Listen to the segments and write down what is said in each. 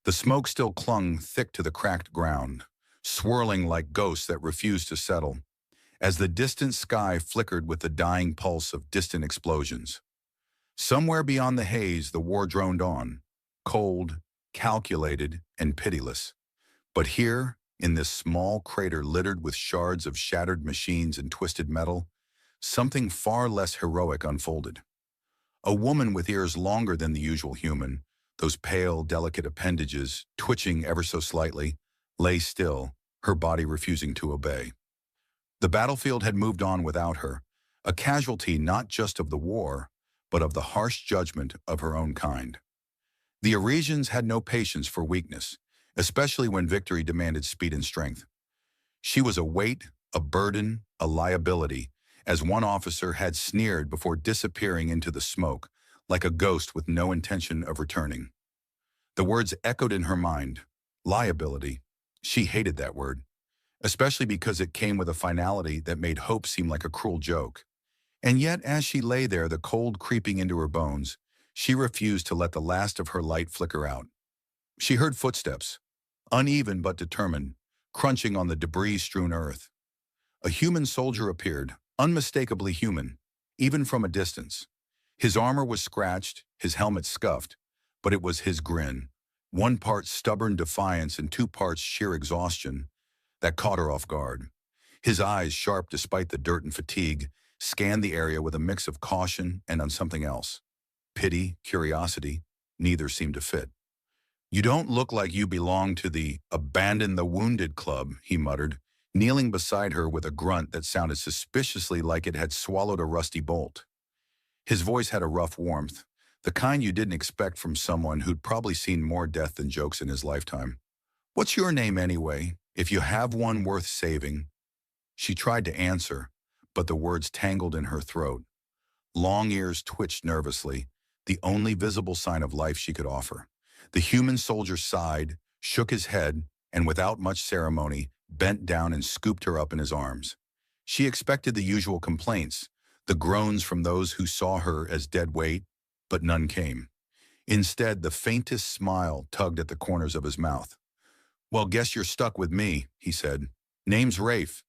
The smoke still clung thick to the cracked ground, swirling like ghosts that refused to settle, as the distant sky flickered with the dying pulse of distant explosions. Somewhere beyond the haze, the war droned on, cold, calculated, and pitiless. But here, in this small crater littered with shards of shattered machines and twisted metal, something far less heroic unfolded. A woman with ears longer than the usual human, those pale, delicate appendages, twitching ever so slightly, lay still, her body refusing to obey. The battlefield had moved on without her, a casualty not just of the war, but of the harsh judgment of her own kind. The Arisians had no patience for weakness, especially when victory demanded speed and strength. She was a weight, a burden, a liability, as one officer had sneered before disappearing into the smoke, like a ghost with no intention of returning. The words echoed in her mind. Liability. She hated that word, especially because it came with a finality that made hope seem like a cruel joke. And yet, as she lay there, the cold creeping into her bones, she refused to let the last of her light flicker out. She heard footsteps, uneven but determined, crunching on the debris-strewn earth. A human soldier appeared, unmistakably human, even from a distance. His armor was scratched, his helmet scuffed, but it was his grin, one part stubborn defiance and two parts sheer exhaustion, that caught her off guard. His eyes, sharp despite the dirt and fatigue, scanned the area with a mix of caution and on something else. Pity, curiosity, neither seemed to fit. "You don't look like you belong to the Abandon the Wounded Club," he muttered, kneeling beside her with a grunt that sounded suspiciously like it had swallowed a rusty bolt. His voice had a rough warmth, the kind you didn't expect from someone who'd probably seen more death than jokes in his lifetime. "What's your name anyway, if you have one worth saving?" She tried to answer, but the words tangled in her throat. Long ears twitched nervously, the only visible sign of life she could offer. The human soldier sighed, shook his head, and without much ceremony, bent down and scooped her up in his arms. She expected the usual complaints, the groans from those who saw her as dead weight, but none came. Instead, the faintest smile tugged at the corners of his mouth. "Well, guess you're stuck with me," he said. "Name's Rafe,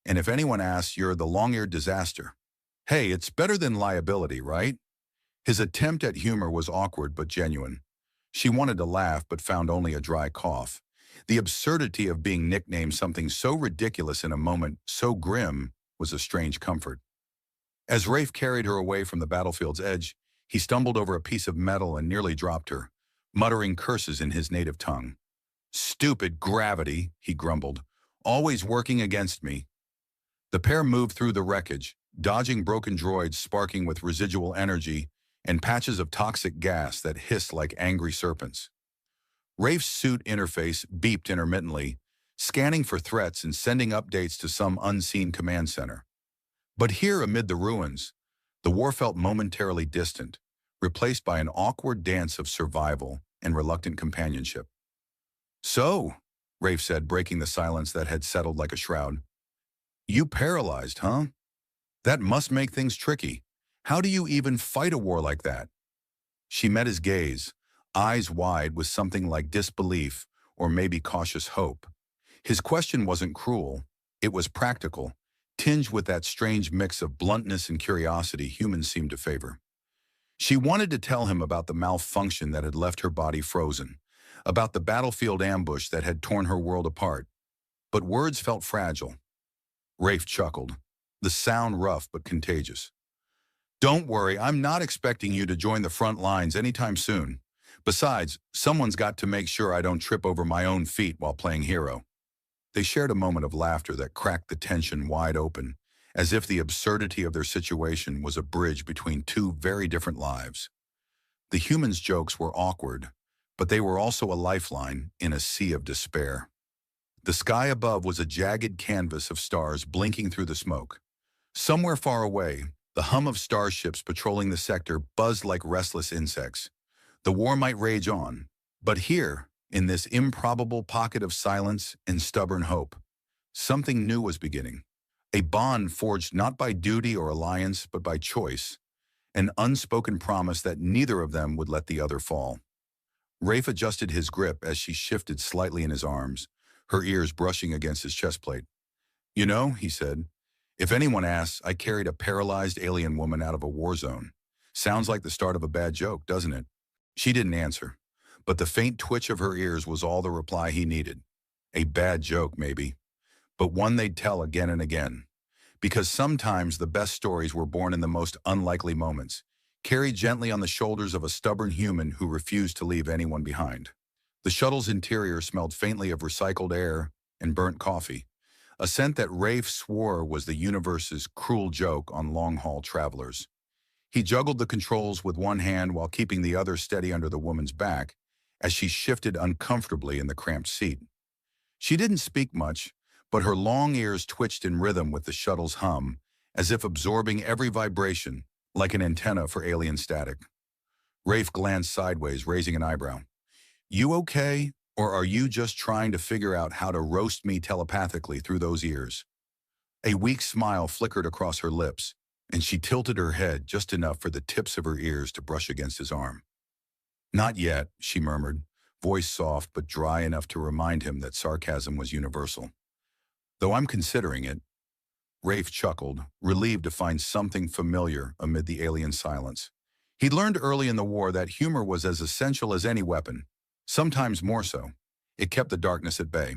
and if anyone asks, you're the long-eared disaster. Hey, it's better than liability, right?" His attempt at humor was awkward but genuine. She wanted to laugh but found only a dry cough. The absurdity of being nicknamed something so ridiculous in a moment so grim was a strange comfort. As Rafe carried her away from the battlefield's edge, he stumbled over a piece of metal and nearly dropped her, muttering curses in his native tongue. "Stupid gravity," he grumbled, "always working against me." The pair moved through the wreckage, dodging broken droids sparking with residual energy and patches of toxic gas that hissed like angry serpents. Rafe's suit interface beeped intermittently, scanning for threats and sending updates to some unseen command center. But here amid the ruins, the war felt momentarily distant, replaced by an awkward dance of survival and reluctant companionship. "So," Rafe said, breaking the silence that had settled like a shroud, "you paralyzed, huh? That must make things tricky. How do you even fight a war like that?" She met his gaze, eyes wide with something like disbelief or maybe cautious hope. His question wasn't cruel, it was practical, tinged with that strange mix of bluntness and curiosity humans seem to favor. She wanted to tell him about the malfunction that had left her body frozen, about the battlefield ambush that had torn her world apart, but words felt fragile. Rafe chuckled, the sound rough but contagious. "Don't worry, I'm not expecting you to join the front lines anytime soon. Besides, someone's got to make sure I don't trip over my own feet while playing hero." They shared a moment of laughter that cracked the tension wide open, as if the absurdity of their situation was a bridge between two very different lives. The humans' jokes were awkward, but they were also a lifeline in a sea of despair. The sky above was a jagged canvas of stars blinking through the smoke. Somewhere far away, the hum of starships patrolling the sector buzzed like restless insects. The war might rage on, but here, in this improbable pocket of silence and stubborn hope, something new was beginning. A bond forged not by duty or alliance, but by choice, an unspoken promise that neither of them would let the other fall. Rafe adjusted his grip as she shifted slightly in his arms, her ears brushing against his chest plate. You know, he said, if anyone asks, I carried a paralyzed alien woman out of a war zone. Sounds like the start of a bad joke, doesn't it? She didn't answer, but the faint twitch of her ears was all the reply he needed. A bad joke, maybe, but one they'd tell again and again. Because sometimes the best stories were born in the most unlikely moments, carried gently on the shoulders of a stubborn human who refused to leave anyone behind. The shuttle's interior smelled faintly of recycled air and burnt coffee, a scent that Rafe swore was the universe's cruel joke on long-haul travelers. He juggled the controls with one hand while keeping the other steady under the woman's back as she shifted uncomfortably in the cramped seat. She didn't speak much, but her long ears twitched in rhythm with the shuttle's hum, as if absorbing every vibration, like an antenna for alien static. Rafe glanced sideways, raising an eyebrow. You okay, or are you just trying to figure out how to roast me telepathically through those ears? A weak smile flickered across her lips, and she tilted her head just enough for the tips of her ears to brush against his arm. Not yet, she murmured, voice soft but dry enough to remind him that sarcasm was universal. Though I'm considering it. Rafe chuckled, relieved to find something familiar amid the alien silence. He'd learned early in the war that humor was as essential as any weapon, sometimes more so. It kept the darkness at bay.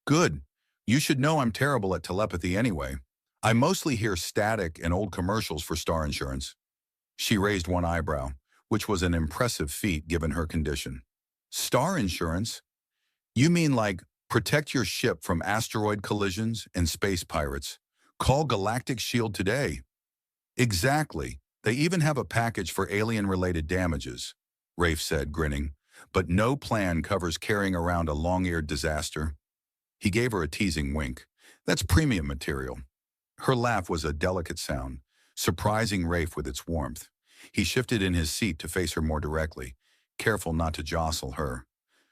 Good. You should know I'm terrible at telepathy anyway. I mostly hear static and old commercials for Star Insurance. She raised one eyebrow, which was an impressive feat given her condition. Star Insurance? You mean like protect your ship from asteroid collisions and space pirates? Call Galactic Shield today. Exactly. They even have a package for alien-related damages, Rafe said, grinning, but no plan covers carrying around a long-eared disaster. He gave her a teasing wink. That's premium material. Her laugh was a delicate sound, surprising Rafe with its warmth. He shifted in his seat to face her more directly, careful not to jostle her.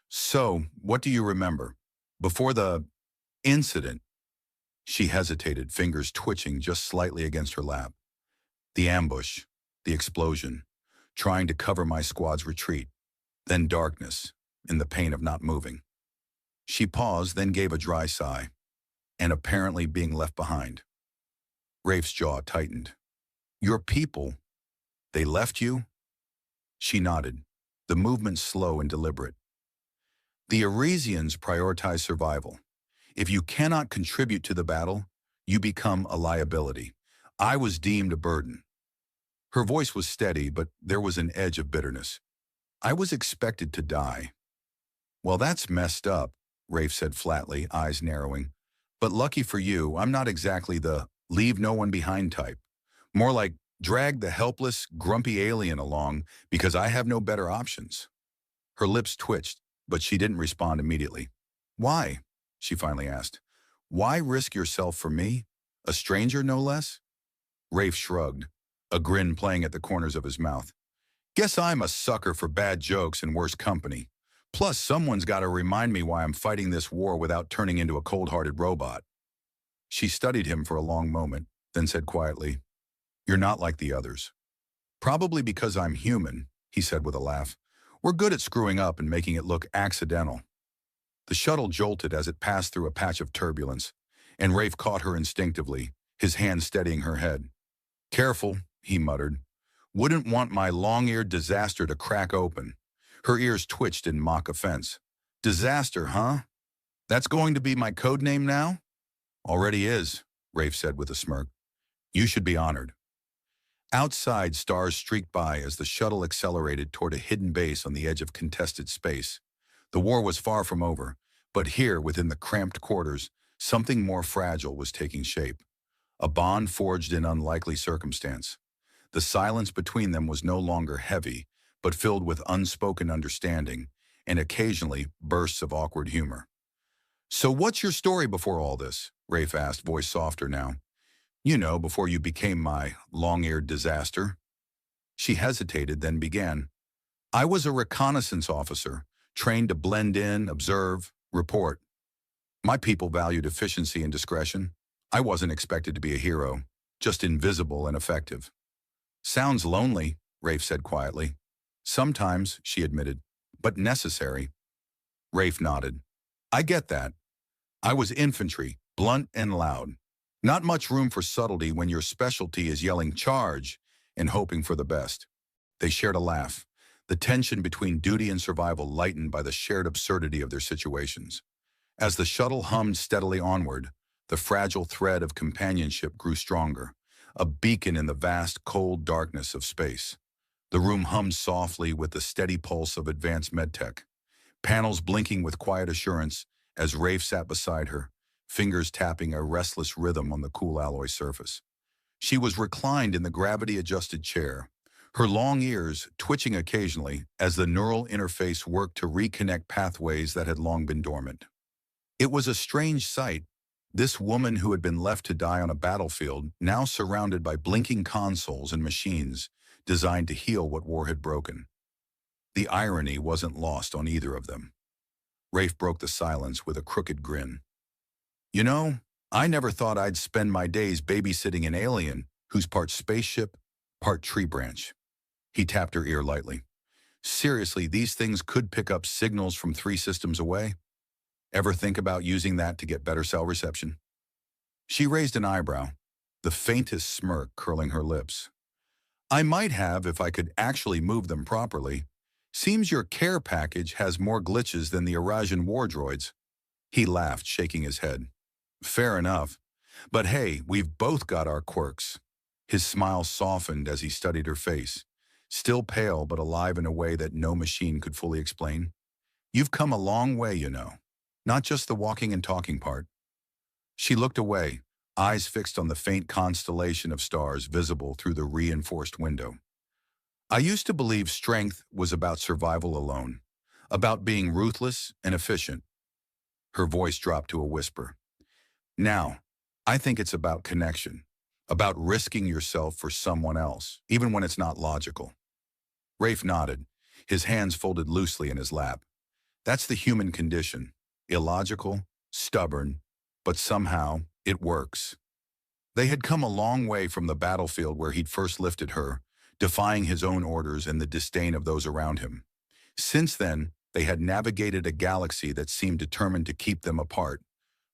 So, what do you remember? Before the incident? She hesitated, fingers twitching just slightly against her lap. The ambush, the explosion, trying to cover my squad's retreat, then darkness, in the pain of not moving. She paused, then gave a dry sigh, and apparently being left behind. Rafe's jaw tightened. Your people, they left you? She nodded, the movement slow and deliberate. The Arisians prioritize survival. If you cannot contribute to the battle, you become a liability. I was deemed a burden. Her voice was steady, but there was an edge of bitterness. I was expected to die. Well, that's messed up, Rafe said flatly, eyes narrowing. But lucky for you, I'm not exactly the leave no one behind type. More like drag the helpless, grumpy alien along because I have no better options. Her lips twitched, but she didn't respond immediately. Why? She finally asked. Why risk yourself for me? A stranger, no less? Rafe shrugged, a grin playing at the corners of his mouth. Guess I'm a sucker for bad jokes and worse company. Plus, someone's got to remind me why I'm fighting this war without turning into a cold-hearted robot. She studied him for a long moment, then said quietly, You're not like the others. Probably because I'm human, he said with a laugh. We're good at screwing up and making it look accidental. The shuttle jolted as it passed through a patch of turbulence, and Rafe caught her instinctively, his hand steadying her head. Careful, he muttered. Wouldn't want my long-eared disaster to crack open. Her ears twitched in mock offense. Disaster, huh? That's going to be my code name now? Already is, Rafe said with a smirk. You should be honored. Outside, stars streaked by as the shuttle accelerated toward a hidden base on the edge of contested space. The war was far from over, but here, within the cramped quarters, something more fragile was taking shape. A bond forged in unlikely circumstance. The silence between them was no longer heavy, but filled with unspoken understanding, and occasionally bursts of awkward humor. So what's your story before all this? Rafe asked, voice softer now. You know, before you became my long-eared disaster. She hesitated, then began. I was a reconnaissance officer, trained to blend in, observe, report. My people valued efficiency and discretion. I wasn't expected to be a hero, just invisible and effective. Sounds lonely, Rafe said quietly. Sometimes, she admitted, but necessary. Rafe nodded. I get that. I was infantry, blunt and loud. Not much room for subtlety when your specialty is yelling charge and hoping for the best. They shared a laugh, the tension between duty and survival lightened by the shared absurdity of their situations. As the shuttle hummed steadily onward, the fragile thread of companionship grew stronger, a beacon in the vast, cold darkness of space. The room hummed softly with the steady pulse of advanced medtech, panels blinking with quiet assurance as Rafe sat beside her, fingers tapping a restless rhythm on the cool alloy surface. She was reclined in the gravity-adjusted chair, her long ears twitching occasionally as the neural interface worked to reconnect pathways that had long been dormant. It was a strange sight, this woman who had been left to die on a battlefield, now surrounded by blinking consoles and machines designed to heal what war had broken. The irony wasn't lost on either of them. Rafe broke the silence with a crooked grin. You know, I never thought I'd spend my days babysitting an alien who's part spaceship, part tree branch. He tapped her ear lightly. Seriously, these things could pick up signals from 3 systems away. Ever think about using that to get better cell reception? She raised an eyebrow, the faintest smirk curling her lips. I might have if I could actually move them properly. Seems your care package has more glitches than the Eurasian war droids. He laughed, shaking his head. Fair enough. But hey, we've both got our quirks. His smile softened as he studied her face, still pale but alive in a way that no machine could fully explain. You've come a long way, you know. Not just the walking and talking part. She looked away, eyes fixed on the faint constellation of stars visible through the reinforced window. I used to believe strength was about survival alone, about being ruthless and efficient. Her voice dropped to a whisper. Now, I think it's about connection, about risking yourself for someone else, even when it's not logical. Rafe nodded, his hands folded loosely in his lap. That's the human condition. Illogical, stubborn, but somehow it works. They had come a long way from the battlefield where he'd first lifted her, defying his own orders and the disdain of those around him. Since then, they had navigated a galaxy that seemed determined to keep them apart.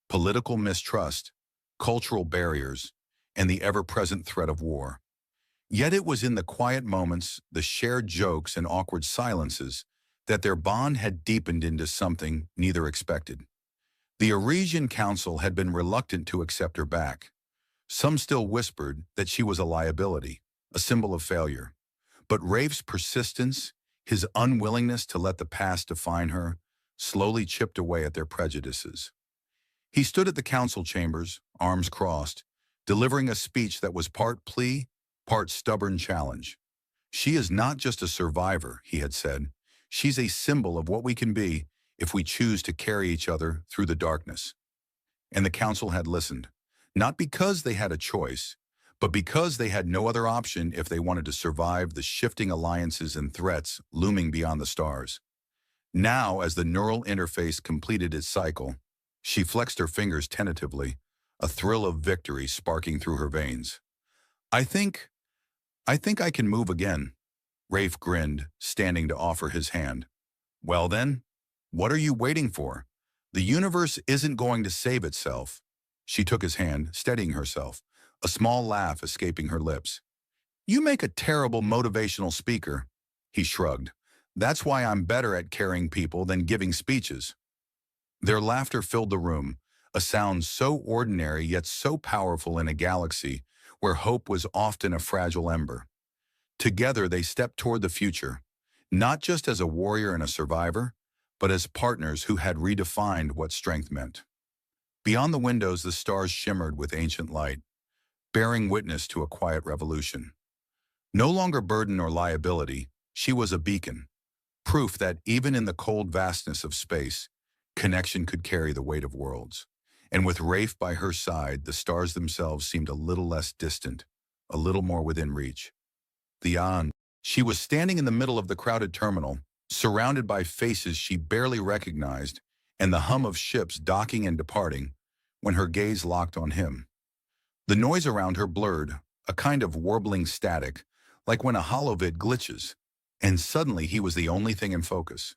Political mistrust, cultural barriers, and the ever-present threat of war. Yet it was in the quiet moments, the shared jokes and awkward silences, that their bond had deepened into something neither expected. The Eurasian Council had been reluctant to accept her back. Some still whispered that she was a liability, a symbol of failure. But Rafe's persistence, his unwillingness to let the past define her, slowly chipped away at their prejudices. He stood at the council chambers, arms crossed, delivering a speech that was part plea, part stubborn challenge. She is not just a survivor, he had said. She's a symbol of what we can be if we choose to carry each other through the darkness. And the council had listened, not because they had a choice, but because they had no other option if they wanted to survive the shifting alliances and threats looming beyond the stars. Now, as the neural interface completed its cycle, she flexed her fingers tentatively, a thrill of victory sparking through her veins. I think I can move again. Rafe grinned, standing to offer his hand. Well then, what are you waiting for? The universe isn't going to save itself. She took his hand, steadying herself, a small laugh escaping her lips. You make a terrible motivational speaker. He shrugged. That's why I'm better at carrying people than giving speeches. Their laughter filled the room, a sound so ordinary yet so powerful in a galaxy where hope was often a fragile ember. Together they stepped toward the future, not just as a warrior and a survivor, but as partners who had redefined what strength meant. Beyond the windows, the stars shimmered with ancient light, bearing witness to a quiet revolution. No longer burden or liability, she was a beacon, proof that even in the cold vastness of space, connection could carry the weight of worlds. And with Rafe by her side, the stars themselves seemed a little less distant, a little more within reach. She was standing in the middle of the crowded terminal, surrounded by faces she barely recognized and the hum of ships docking and departing, when her gaze locked on him. The noise around her blurred, a kind of warbling static, like when a holovid glitches, and suddenly he was the only thing in focus.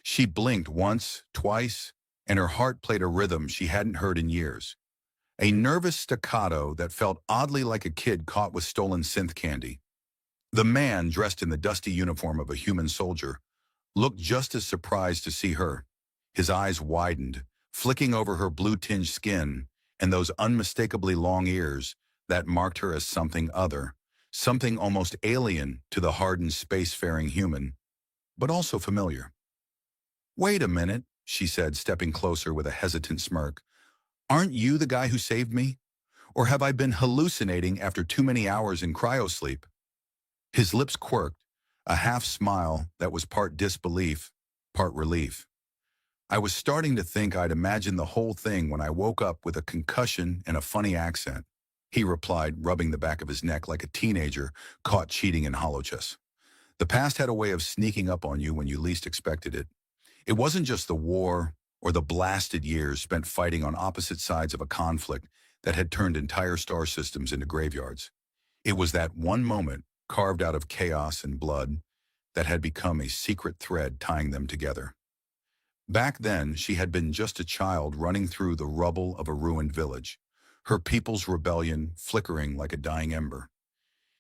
She blinked once, twice, and her heart played a rhythm she hadn't heard in years. A nervous staccato that felt oddly like a kid caught with stolen synth candy. The man, dressed in the dusty uniform of a human soldier, looked just as surprised to see her. His eyes widened, flicking over her blue-tinged skin and those unmistakably long ears that marked her as something other, something almost alien to the hardened spacefaring human, but also familiar. "Wait a minute," she said, stepping closer with a hesitant smirk. "Aren't you the guy who saved me? Or have I been hallucinating after too many hours in cryosleep?" His lips quirked, a half smile that was part disbelief, part relief. "I was starting to think I'd imagined the whole thing when I woke up with a concussion and a funny accent," he replied, rubbing the back of his neck like a teenager caught cheating in holochess. "The past had a way of sneaking up on you when you least expected it. It wasn't just the war or the blasted years spent fighting on opposite sides of a conflict that had turned entire star systems into graveyards. It was that one moment, carved out of chaos and blood, that had become a secret thread tying them together. Back then, she had been just a child running through the rubble of a ruined village, her people's rebellion flickering like a dying ember.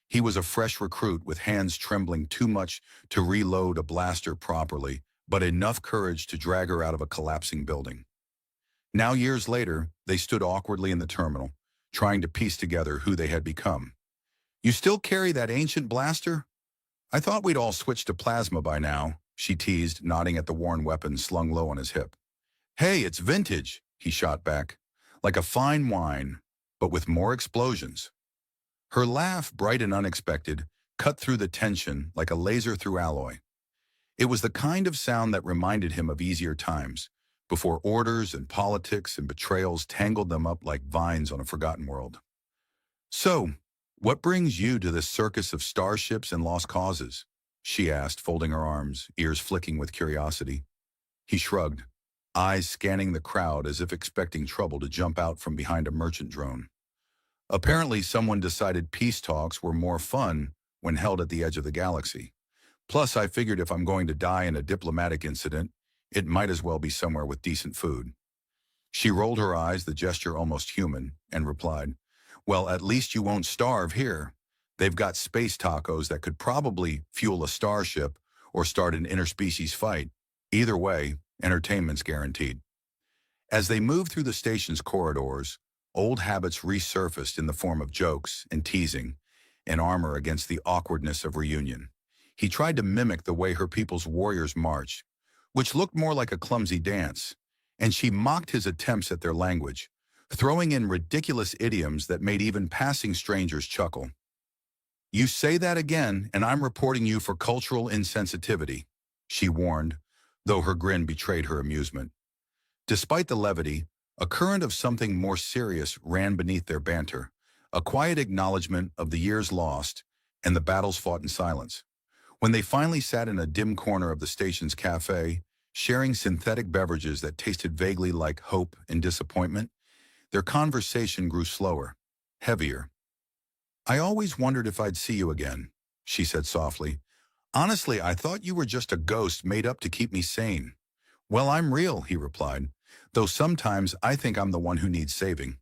He was a fresh recruit with hands trembling too much to reload a blaster properly, but enough courage to drag her out of a collapsing building. Now, years later, they stood awkwardly in the terminal, trying to piece together who they had become. "You still carry that ancient blaster? I thought we'd all switched to plasma by now," she teased, nodding at the worn weapon slung low on his hip. "Hey, it's vintage," he shot back, "like a fine wine, but with more explosions." Her laugh, bright and unexpected, cut through the tension like a laser through alloy. It was the kind of sound that reminded him of easier times, before orders and politics and betrayals tangled them up like vines on a forgotten world. "So, what brings you to this circus of starships and lost causes?" she asked, folding her arms, ears flicking with curiosity. He shrugged, eyes scanning the crowd as if expecting trouble to jump out from behind a merchant drone. "Apparently someone decided peace talks were more fun when held at the edge of the galaxy. Plus, I figured if I'm going to die in a diplomatic incident, it might as well be somewhere with decent food." She rolled her eyes, the gesture almost human, and replied, "Well, at least you won't starve here. They've got space tacos that could probably fuel a starship or start an interspecies fight. Either way, entertainment's guaranteed." As they moved through the station's corridors, old habits resurfaced in the form of jokes and teasing, and armor against the awkwardness of reunion. He tried to mimic the way her people's warriors marched, which looked more like a clumsy dance, and she mocked his attempts at their language, throwing in ridiculous idioms that made even passing strangers chuckle. "You say that again, and I'm reporting you for cultural insensitivity," she warned, though her grin betrayed her amusement. Despite the levity, a current of something more serious ran beneath their banter, a quiet acknowledgement of the years lost and the battles fought in silence. When they finally sat in a dim corner of the station's cafe, sharing synthetic beverages that tasted vaguely like hope and disappointment, their conversation grew slower, heavier. "I always wondered if I'd see you again," she said softly. "Honestly, I thought you were just a ghost made up to keep me sane." "Well, I'm real," he replied, "though sometimes I think I'm the one who needs saving."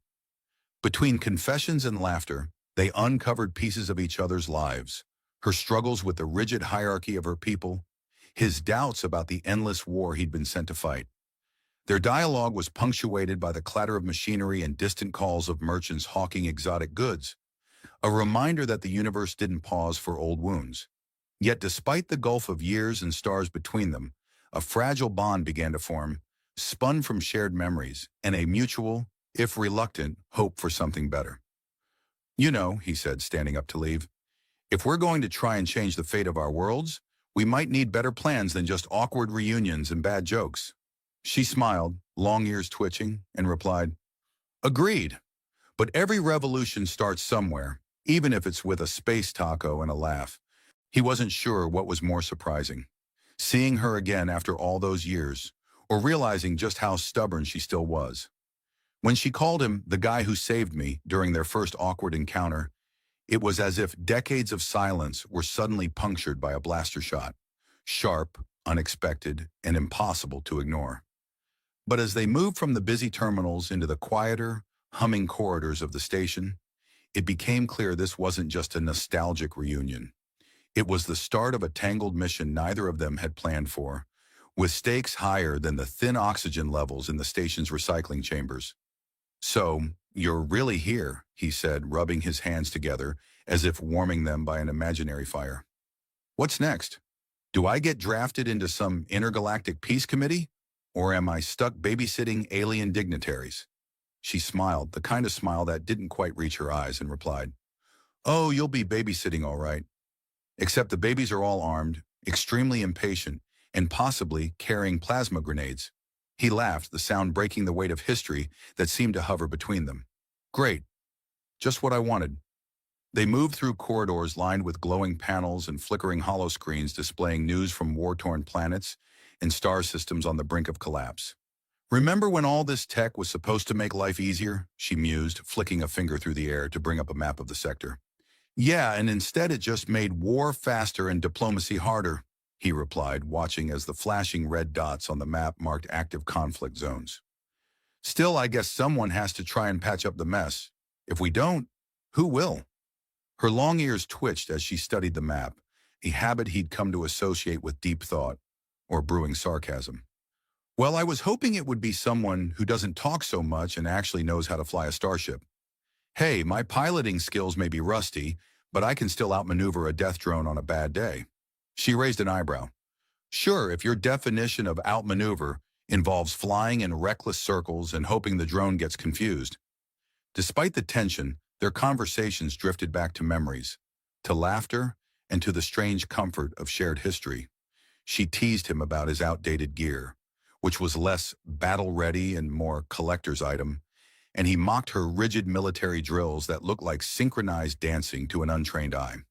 Between confessions and laughter, they uncovered pieces of each other's lives, her struggles with the rigid hierarchy of her people, his doubts about the endless war he'd been sent to fight. Their dialogue was punctuated by the clatter of machinery and distant calls of merchants hawking exotic goods, a reminder that the universe didn't pause for old wounds. Yet despite the gulf of years and stars between them, a fragile bond began to form, spun from shared memories and a mutual, if reluctant, hope for something better. "You know," he said, standing up to leave, "if we're going to try and change the fate of our worlds, we might need better plans than just awkward reunions and bad jokes." She smiled, long ears twitching, and replied, "Agreed. But every revolution starts somewhere, even if it's with a space taco and a laugh." He wasn't sure what was more surprising, seeing her again after all those years, or realizing just how stubborn she still was. When she called him the guy who saved me during their first awkward encounter, it was as if decades of silence were suddenly punctured by a blaster shot. sharp, unexpected, and impossible to ignore. But as they moved from the busy terminals into the quieter, humming corridors of the station, it became clear this wasn't just a nostalgic reunion. It was the start of a tangled mission neither of them had planned for, with stakes higher than the thin oxygen levels in the station's recycling chambers. "So, you're really here," he said, rubbing his hands together as if warming them by an imaginary fire. "What's next? Do I get drafted into some intergalactic peace committee? Or am I stuck babysitting alien dignitaries?" She smiled, the kind of smile that didn't quite reach her eyes, and replied, "Oh, you'll be babysitting all right. Except the babies are all armed, extremely impatient, and possibly carrying plasma grenades." He laughed, the sound breaking the weight of history that seemed to hover between them. "Great. Just what I wanted." They moved through corridors lined with glowing panels and flickering hollow screens displaying news from war-torn planets and star systems on the brink of collapse. "Remember when all this tech was supposed to make life easier?" she mused, flicking a finger through the air to bring up a map of the sector. "Yeah, and instead it just made war faster and diplomacy harder," he replied, watching as the flashing red dots on the map marked active conflict zones. "Still, I guess someone has to try and patch up the mess. If we don't, who will?" Her long ears twitched as she studied the map, a habit he'd come to associate with deep thought, or brewing sarcasm. "Well, I was hoping it would be someone who doesn't talk so much and actually knows how to fly a starship. Hey, my piloting skills may be rusty, but I can still outmaneuver a death drone on a bad day." She raised an eyebrow. "Sure, if your definition of outmaneuver involves flying in reckless circles and hoping the drone gets confused." Despite the tension, their conversations drifted back to memories, to laughter, and to the strange comfort of shared history. She teased him about his outdated gear, which was less battle-ready and more collector's item, and he mocked her rigid military drills that looked like synchronized dancing to an untrained eye.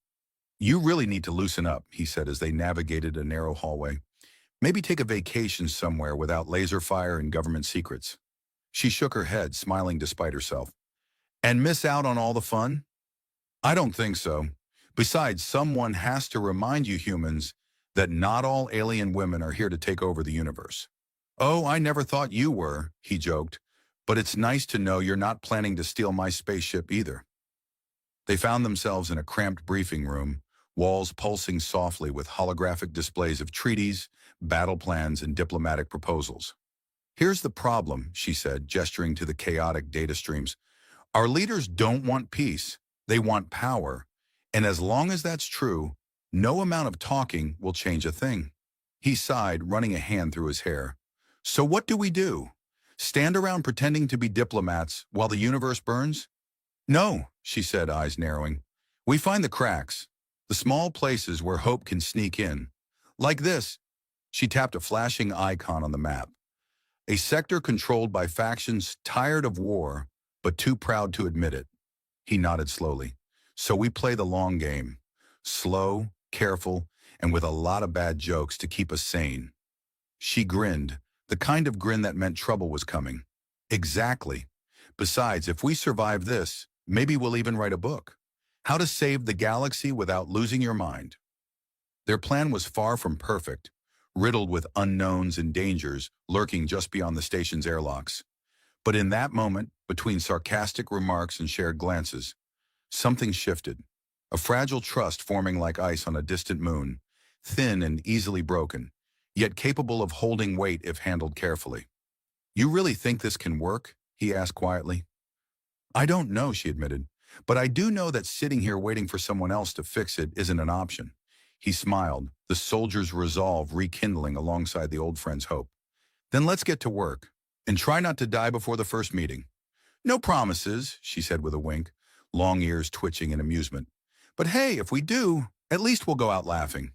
"You really need to loosen up," he said as they navigated a narrow hallway. "Maybe take a vacation somewhere without laser fire and government secrets." She shook her head, smiling despite herself. "And miss out on all the fun?" "I don't think so. Besides, someone has to remind you humans that not all alien women are here to take over the universe." "Oh, I never thought you were," he joked, "but it's nice to know you're not planning to steal my spaceship either." They found themselves in a cramped briefing room, walls pulsing softly with holographic displays of treaties, battle plans, and diplomatic proposals. "Here's the problem," she said, gesturing to the chaotic data streams. "Our leaders don't want peace, they want power, and as long as that's true, no amount of talking will change a thing." He sighed, running a hand through his hair. "So what do we do? Stand around pretending to be diplomats while the universe burns?" "No," she said, eyes narrowing. "We find the cracks, the small places where hope can sneak in. Like this." She tapped a flashing icon on the map. "A sector controlled by factions tired of war, but too proud to admit it." He nodded slowly. "So we play the long game. Slow, careful, and with a lot of bad jokes to keep us sane." She grinned, the kind of grin that meant trouble was coming. "Exactly. Besides, if we survive this, maybe we'll even write a book. How to save the galaxy without losing your mind." Their plan was far from perfect, riddled with unknowns and dangers lurking just beyond the station's airlocks. But in that moment, between sarcastic remarks and shared glances, something shifted. A fragile trust forming like ice on a distant moon, thin and easily broken, yet capable of holding weight if handled carefully. "You really think this can work?" he asked quietly. "I don't know," she admitted, "but I do know that sitting here waiting for someone else to fix it isn't an option." He smiled, the soldier's resolve rekindling alongside the old friend's hope. "Then let's get to work, and try not to die before the first meeting." "No promises," she said with a wink, long ears twitching in amusement. "But hey, if we do, at least we'll go out laughing."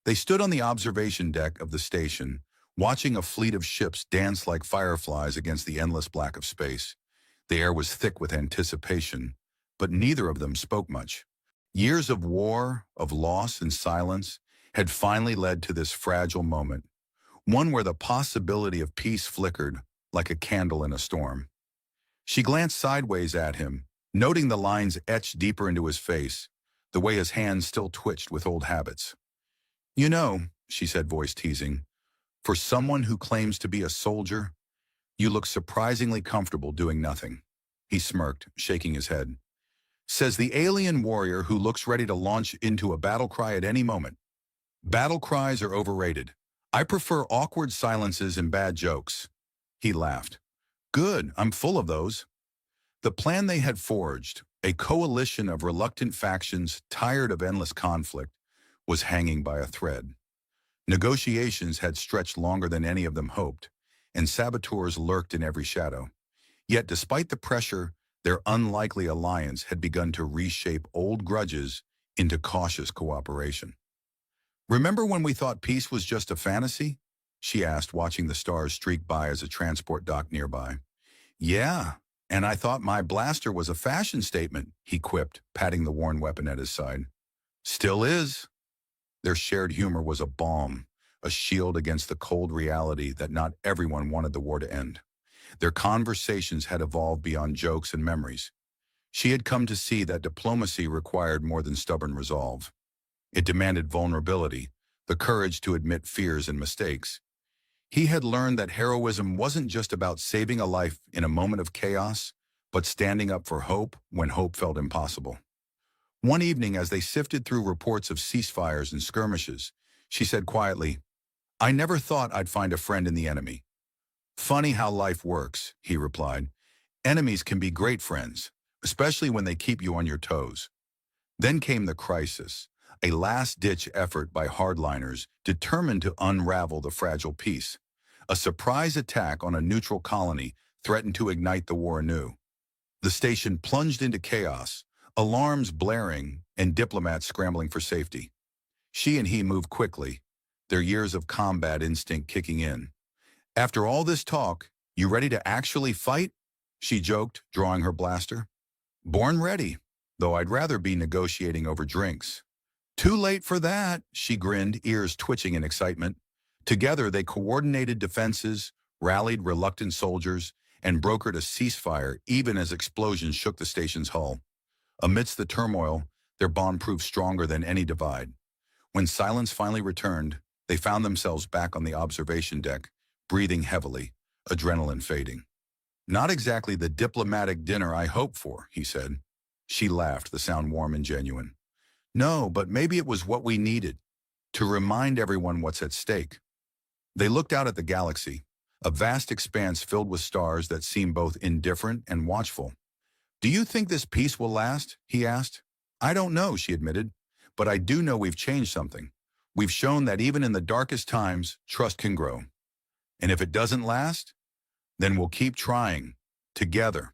They stood on the observation deck of the station, watching a fleet of ships dance like fireflies against the endless black of space. The air was thick with anticipation, but neither of them spoke much. Years of war, of loss and silence, had finally led to this fragile moment, one where the possibility of peace flickered like a candle in a storm. She glanced sideways at him, noting the lines etched deeper into his face, the way his hands still twitched with old habits. "You know, she said, voice teasing. For someone who claims to be a soldier, you look surprisingly comfortable doing nothing. He smirked, shaking his head. Says the alien warrior who looks ready to launch into a battle cry at any moment. Battle cries are overrated. I prefer awkward silences and bad jokes. He laughed. Good, I'm full of those. The plan they had forged, a coalition of reluctant factions tired of endless conflict, was hanging by a thread. Negotiations had stretched longer than any of them hoped, and saboteurs lurked in every shadow. Yet despite the pressure, their unlikely alliance had begun to reshape old grudges into cautious cooperation. Remember when we thought peace was just a fantasy? She asked, watching the stars streak by as a transport docked nearby. Yeah, and I thought my blaster was a fashion statement, he quipped, patting the worn weapon at his side. Still is. Their shared humor was a balm, a shield against the cold reality that not everyone wanted the war to end. Their conversations had evolved beyond jokes and memories. She had come to see that diplomacy required more than stubborn resolve. It demanded vulnerability, the courage to admit fears and mistakes. He had learned that heroism wasn't just about saving a life in a moment of chaos, but standing up for hope when hope felt impossible. One evening, as they sifted through reports of ceasefires and skirmishes, she said quietly, I never thought I'd find a friend in the enemy. Funny how life works, he replied. Enemies can be great friends, especially when they keep you on your toes. Then came the crisis, a last-ditch effort by hardliners determined to unravel the fragile peace. A surprise attack on a neutral colony threatened to ignite the war anew. The station plunged into chaos, alarms blaring and diplomats scrambling for safety. She and he moved quickly, their years of combat instinct kicking in. After all this talk, you ready to actually fight? She joked, drawing her blaster. Born ready, though I'd rather be negotiating over drinks. Too late for that, she grinned, ears twitching in excitement. Together, they coordinated defenses, rallied reluctant soldiers, and brokered a ceasefire even as explosions shook the station's hull. Amidst the turmoil, their bond proved stronger than any divide. When silence finally returned, they found themselves back on the observation deck, breathing heavily, adrenaline fading. Not exactly the diplomatic dinner I hoped for, he said. She laughed, the sound warm and genuine. No, but maybe it was what we needed, to remind everyone what's at stake. They looked out at the galaxy, a vast expanse filled with stars that seemed both indifferent and watchful. Do you think this peace will last? He asked. I don't know, she admitted, but I do know we've changed something. We've shown that even in the darkest times, trust can grow. And if it doesn't last, then we'll keep trying, together.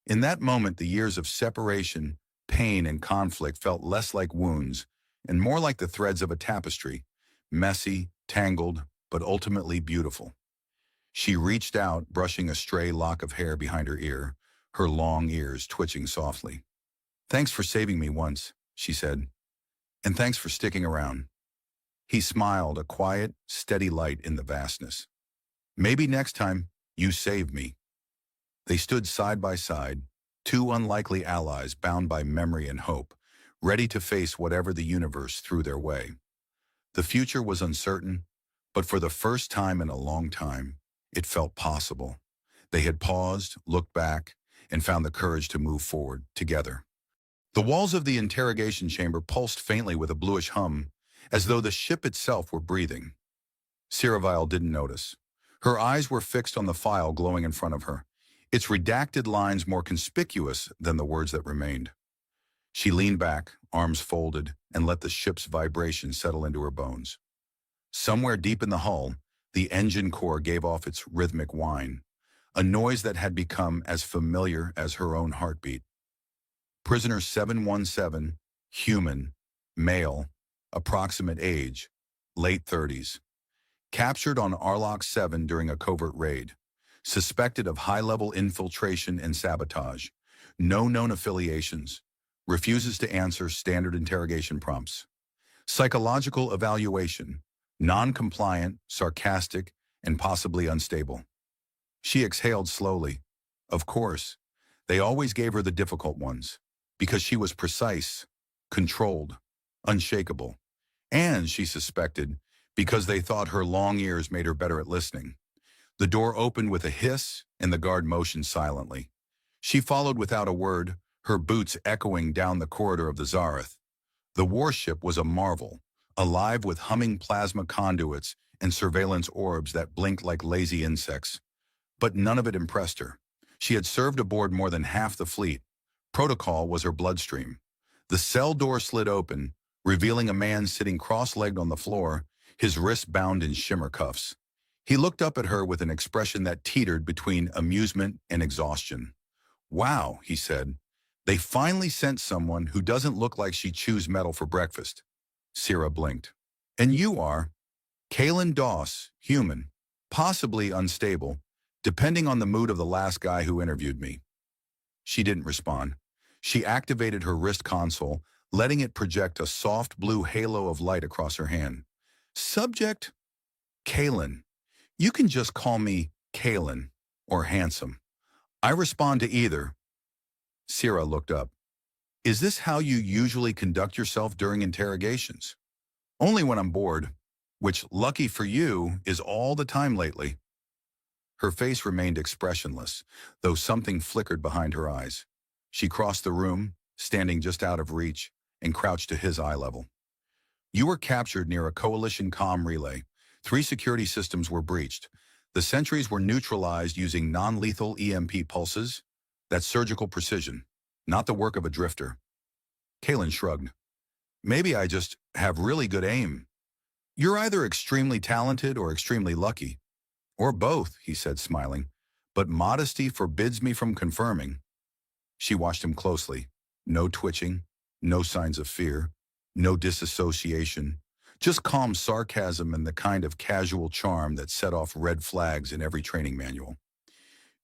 In that moment, the years of separation, pain, and conflict felt less like wounds and more like the threads of a tapestry, messy, tangled, but ultimately beautiful. She reached out, brushing a stray lock of hair behind her ear, her long ears twitching softly. Thanks for saving me once, she said, and thanks for sticking around. He smiled, a quiet, steady light in the vastness. Maybe next time, you save me. They stood side by side, two unlikely allies bound by memory and hope, ready to face whatever the universe threw their way. The future was uncertain, but for the first time in a long time, it felt possible. They had paused, looked back, and found the courage to move forward, together. The walls of the interrogation chamber pulsed faintly with a bluish hum, as though the ship itself were breathing. Siravial didn't notice. Her eyes were fixed on the file glowing in front of her, its redacted lines more conspicuous than the words that remained. She leaned back, arms folded, and let the ship's vibration settle into her bones. Somewhere deep in the hull, the engine core gave off its rhythmic whine, a noise that had become as familiar as her own heartbeat. Prisoner 717, human, male, approximate age, late 30s. Captured on Arlock 7 during a covert raid. Suspected of high-level infiltration and sabotage. No known affiliations. Refuses to answer standard interrogation prompts. Psychological evaluation. Non-compliant, sarcastic, and possibly unstable. She exhaled slowly. Of course, they always gave her the difficult ones, because she was precise, controlled, unshakable, and, she suspected, because they thought her long ears made her better at listening. The door opened with a hiss, and the guard motioned silently. She followed without a word, her boots echoing down the corridor of the Zareth. The warship was a marvel, alive with humming plasma conduits and surveillance orbs that blinked like lazy insects. But none of it impressed her. She had served aboard more than half the fleet. Protocol was her bloodstream. The cell door slid open, revealing a man sitting cross-legged on the floor, his wrists bound in shimmer cuffs. He looked up at her with an expression that teetered between amusement and exhaustion. "Wow," he said. "They finally sent someone who doesn't look like she chews metal for breakfast." Sierra blinked. "And you are?" "Kalen Doss, human. Possibly unstable, depending on the mood of the last guy who interviewed me." She didn't respond. She activated her wrist console, letting it project a soft blue halo of light across her hand. "Subject? Kalen. You can just call me Kalen, or Handsome. I respond to either." Sierra looked up. "Is this how you usually conduct yourself during interrogations?" "Only when I'm bored, which, lucky for you, is all the time lately." Her face remained expressionless, though something flickered behind her eyes. She crossed the room, standing just out of reach, and crouched to his eye level. "You were captured near a coalition comm relay. 3 security systems were breached. The sentries were neutralized using non-lethal EMP pulses. That's surgical precision, not the work of a drifter." Kalen shrugged. "Maybe I just have really good aim." "You're either extremely talented or extremely lucky." "Or both," he said, smiling. "But modesty forbids me from confirming." She watched him closely. No twitching, no signs of fear, no disassociation, just calm sarcasm and the kind of casual charm that set off red flags in every training manual.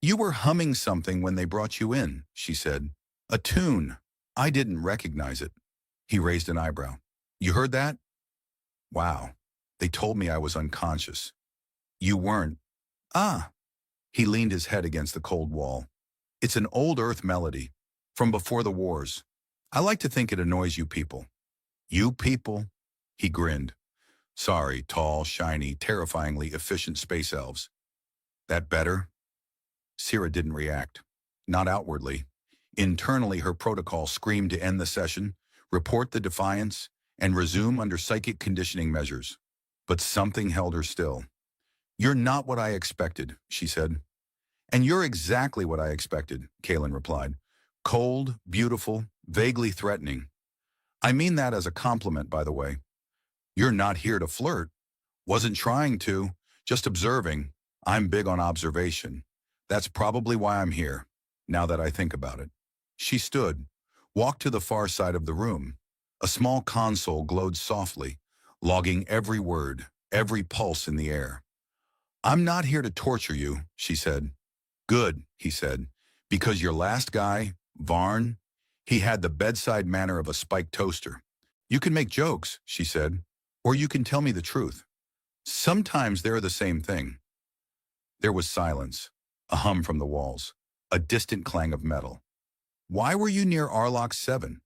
"You were humming something when they brought you in," she said. "A tune. I didn't recognize it." He raised an eyebrow. "You heard that?" "Wow. They told me I was unconscious." "You weren't." "Ah." He leaned his head against the cold wall. "It's an old Earth melody, from before the wars. I like to think it annoys you people." "You people?" He grinned. "Sorry, tall, shiny, terrifyingly efficient space elves." "That better?" Sierra didn't react. Not outwardly. Internally, her protocol screamed to end the session, report the defiance, and resume under psychic conditioning measures. But something held her still. "You're not what I expected," she said. "And you're exactly what I expected," Kalen replied. "Cold, beautiful, vaguely threatening. I mean that as a compliment, by the way. You're not here to flirt. Wasn't trying to, just observing. I'm big on observation. That's probably why I'm here, now that I think about it." She stood, walked to the far side of the room. A small console glowed softly, logging every word, every pulse in the air. "I'm not here to torture you," she said. "Good," he said, "because your last guy, Varn, he had the bedside manner of a spiked toaster." "You can make jokes," she said, "or you can tell me the truth. Sometimes they're the same thing." There was silence, a hum from the walls, a distant clang of metal. "Why were you near Arlock 7?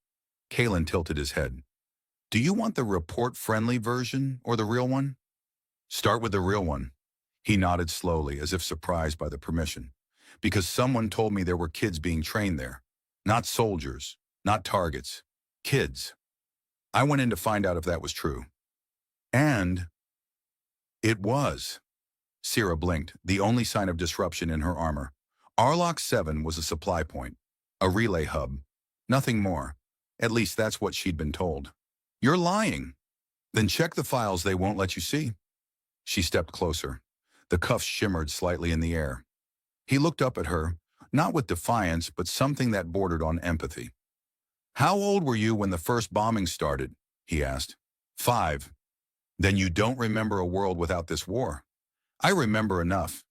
Kalen tilted his head. "Do you want the report-friendly version or the real one?" "Start with the real one." He nodded slowly, as if surprised by the permission. "Because someone told me there were kids being trained there. Not soldiers, not targets. Kids. I went in to find out if that was true." "And it was." Sierra blinked, the only sign of disruption in her armor. Arlock 7 was a supply point, a relay hub. Nothing more. At least that's what she'd been told. "You're lying." "Then check the files they won't let you see." She stepped closer. The cuffs shimmered slightly in the air. He looked up at her, not with defiance, but something that bordered on empathy. "How old were you when the first bombing started?" he asked. 5. "Then you don't remember a world without this war." "I remember enough."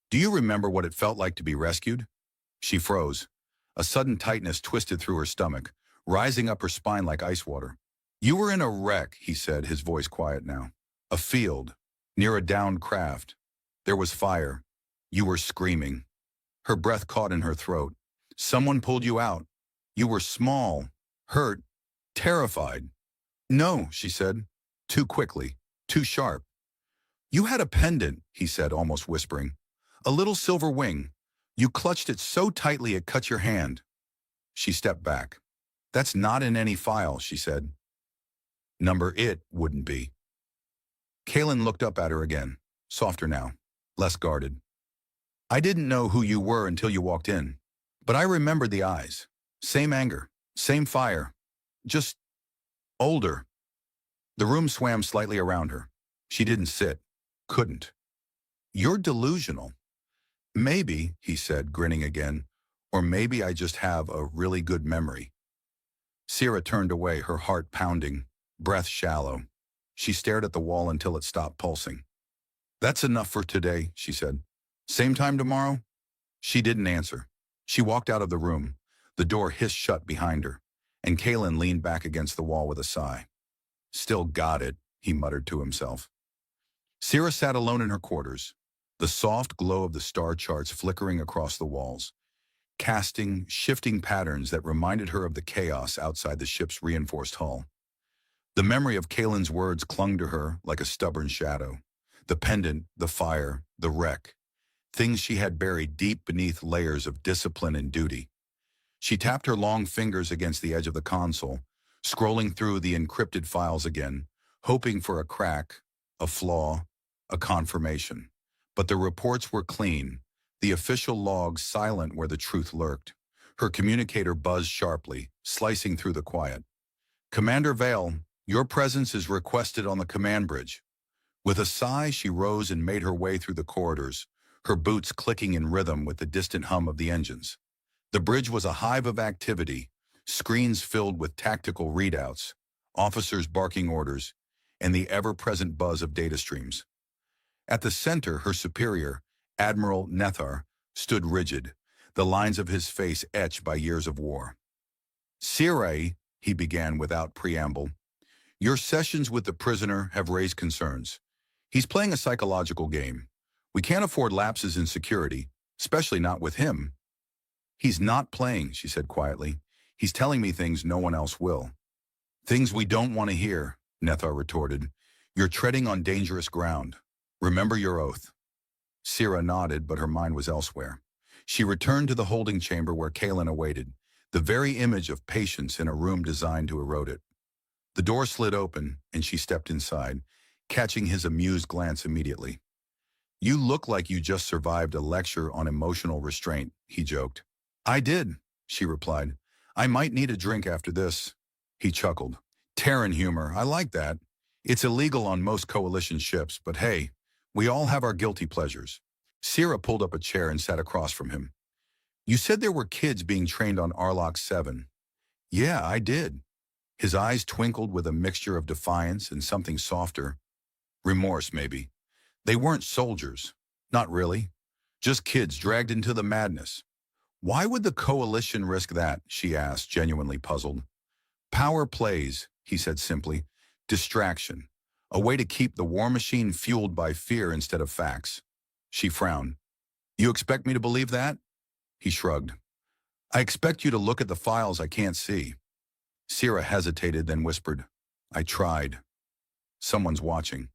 "Do you remember what it felt like to be rescued?" She froze. A sudden tightness twisted through her stomach, rising up her spine like ice water. "You were in a wreck," he said, his voice quiet now. "A field, near a downed craft. There was fire. You were screaming." Her breath caught in her throat. "Someone pulled you out. You were small, hurt, terrified." "No," she said. "Too quickly, too sharp. You had a pendant, he said, almost whispering. A little silver wing. You clutched it so tightly it cut your hand. She stepped back. That's not in any file, she said. Number it wouldn't be. Kalen looked up at her again, softer now, less guarded. I didn't know who you were until you walked in, but I remembered the eyes. Same anger, same fire, just older. The room swam slightly around her. She didn't sit, couldn't. You're delusional. Maybe, he said, grinning again, or maybe I just have a really good memory. Sierra turned away, her heart pounding, breath shallow. She stared at the wall until it stopped pulsing. That's enough for today, she said. Same time tomorrow? She didn't answer. She walked out of the room. The door hissed shut behind her, and Kalen leaned back against the wall with a sigh. Still got it, he muttered to himself. Sierra sat alone in her quarters, the soft glow of the star charts flickering across the walls, casting, shifting patterns that reminded her of the chaos outside the ship's reinforced hull. The memory of Kalen's words clung to her like a stubborn shadow. The pendant, the fire, the wreck, things she had buried deep beneath layers of discipline and duty. She tapped her long fingers against the edge of the console, scrolling through the encrypted files again, hoping for a crack, a flaw, a confirmation. But the reports were clean, the official logs silent where the truth lurked. Her communicator buzzed sharply, slicing through the quiet. Commander Vale, your presence is requested on the command bridge. With a sigh, she rose and made her way through the corridors, her boots clicking in rhythm with the distant hum of the engines. The bridge was a hive of activity, screens filled with tactical readouts, officers barking orders, and the ever-present buzz of data streams. At the center, her superior, Admiral Nethar, stood rigid, the lines of his face etched by years of war. Sirei, he began without preamble, your sessions with the prisoner have raised concerns. He's playing a psychological game. We can't afford lapses in security, especially not with him. He's not playing, she said quietly. He's telling me things no one else will. Things we don't want to hear, Nethar retorted. You're treading on dangerous ground. Remember your oath. Sierra nodded, but her mind was elsewhere. She returned to the holding chamber where Kalen awaited, the very image of patience in a room designed to erode it. The door slid open, and she stepped inside, catching his amused glance immediately. You look like you just survived a lecture on emotional restraint, he joked. I did, she replied. I might need a drink after this. He chuckled. Terran humor, I like that. It's illegal on most coalition ships, but hey, we all have our guilty pleasures. Sierra pulled up a chair and sat across from him. You said there were kids being trained on Arlock 7. Yeah, I did. His eyes twinkled with a mixture of defiance and something softer. Remorse, maybe. They weren't soldiers. Not really. Just kids dragged into the madness. Why would the coalition risk that, she asked, genuinely puzzled. Power plays, he said simply. Distraction. A way to keep the war machine fueled by fear instead of facts. She frowned. You expect me to believe that? He shrugged. I expect you to look at the files I can't see. Sierra hesitated, then whispered, I tried. Someone's watching.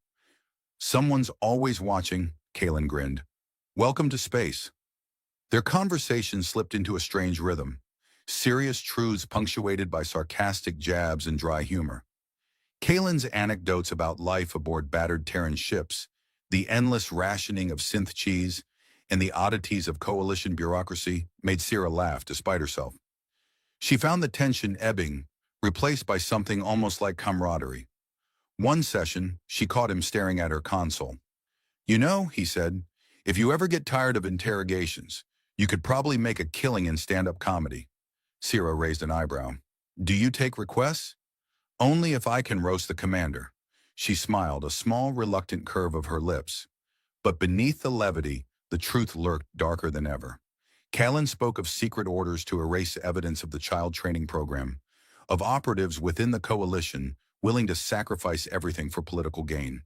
Someone's always watching, Kalen grinned. Welcome to space. Their conversation slipped into a strange rhythm, serious truths punctuated by sarcastic jabs and dry humor. Kalen's anecdotes about life aboard battered Terran ships, the endless rationing of synth cheese, and the oddities of coalition bureaucracy made Sierra laugh despite herself. She found the tension ebbing, replaced by something almost like camaraderie. One session, she caught him staring at her console. You know, he said, if you ever get tired of interrogations, you could probably make a killing in stand-up comedy. Sierra raised an eyebrow. Do you take requests? Only if I can roast the commander. She smiled, a small, reluctant curve of her lips. But beneath the levity, the truth lurked darker than ever. Kalen spoke of secret orders to erase evidence of the child training program, of operatives within the coalition willing to sacrifice everything for political gain.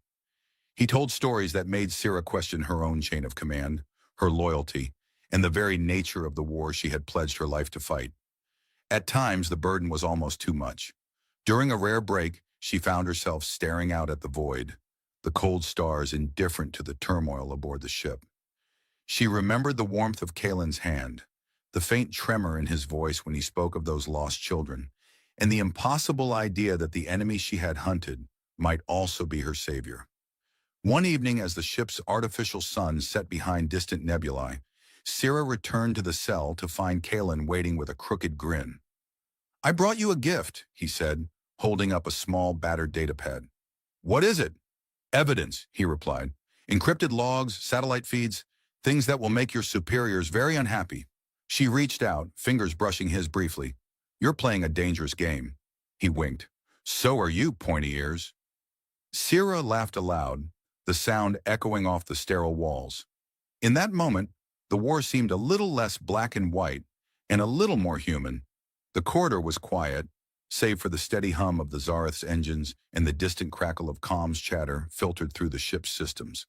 He told stories that made Sierra question her own chain of command, her loyalty, and the very nature of the war she had pledged her life to fight. At times, the burden was almost too much. During a rare break, she found herself staring out at the void, the cold stars indifferent to the turmoil aboard the ship. She remembered the warmth of Kalen's hand, the faint tremor in his voice when he spoke of those lost children, and the impossible idea that the enemy she had hunted might also be her savior. One evening, as the ship's artificial sun set behind distant nebulae, Sierra returned to the cell to find Kalen waiting with a crooked grin. "I brought you a gift," he said, holding up a small, battered datapad. "What is it?" "Evidence," he replied. "Encrypted logs, satellite feeds, things that will make your superiors very unhappy." She reached out, fingers brushing his briefly. "You're playing a dangerous game." He winked. "So are you, pointy ears." Sierra laughed aloud, the sound echoing off the sterile walls. In that moment, the war seemed a little less black and white and a little more human. The corridor was quiet, save for the steady hum of the Zareth's engines and the distant crackle of comms chatter filtered through the ship's systems.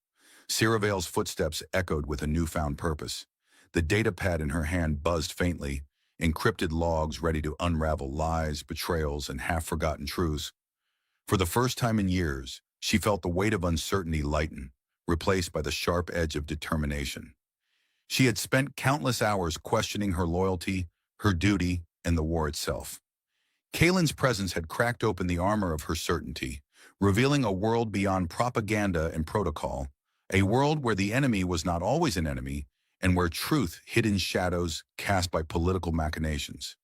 Sierravale's footsteps echoed with a newfound purpose. The datapad in her hand buzzed faintly, encrypted logs ready to unravel lies, betrayals, and half-forgotten truths. For the first time in years, she felt the weight of uncertainty lighten, replaced by the sharp edge of determination. She had spent countless hours questioning her loyalty, her duty, and the war itself. Kalen's presence had cracked open the armor of her certainty, revealing a world beyond propaganda and protocol, a world where the enemy was not always an enemy, and where truth hid in shadows cast by political machinations.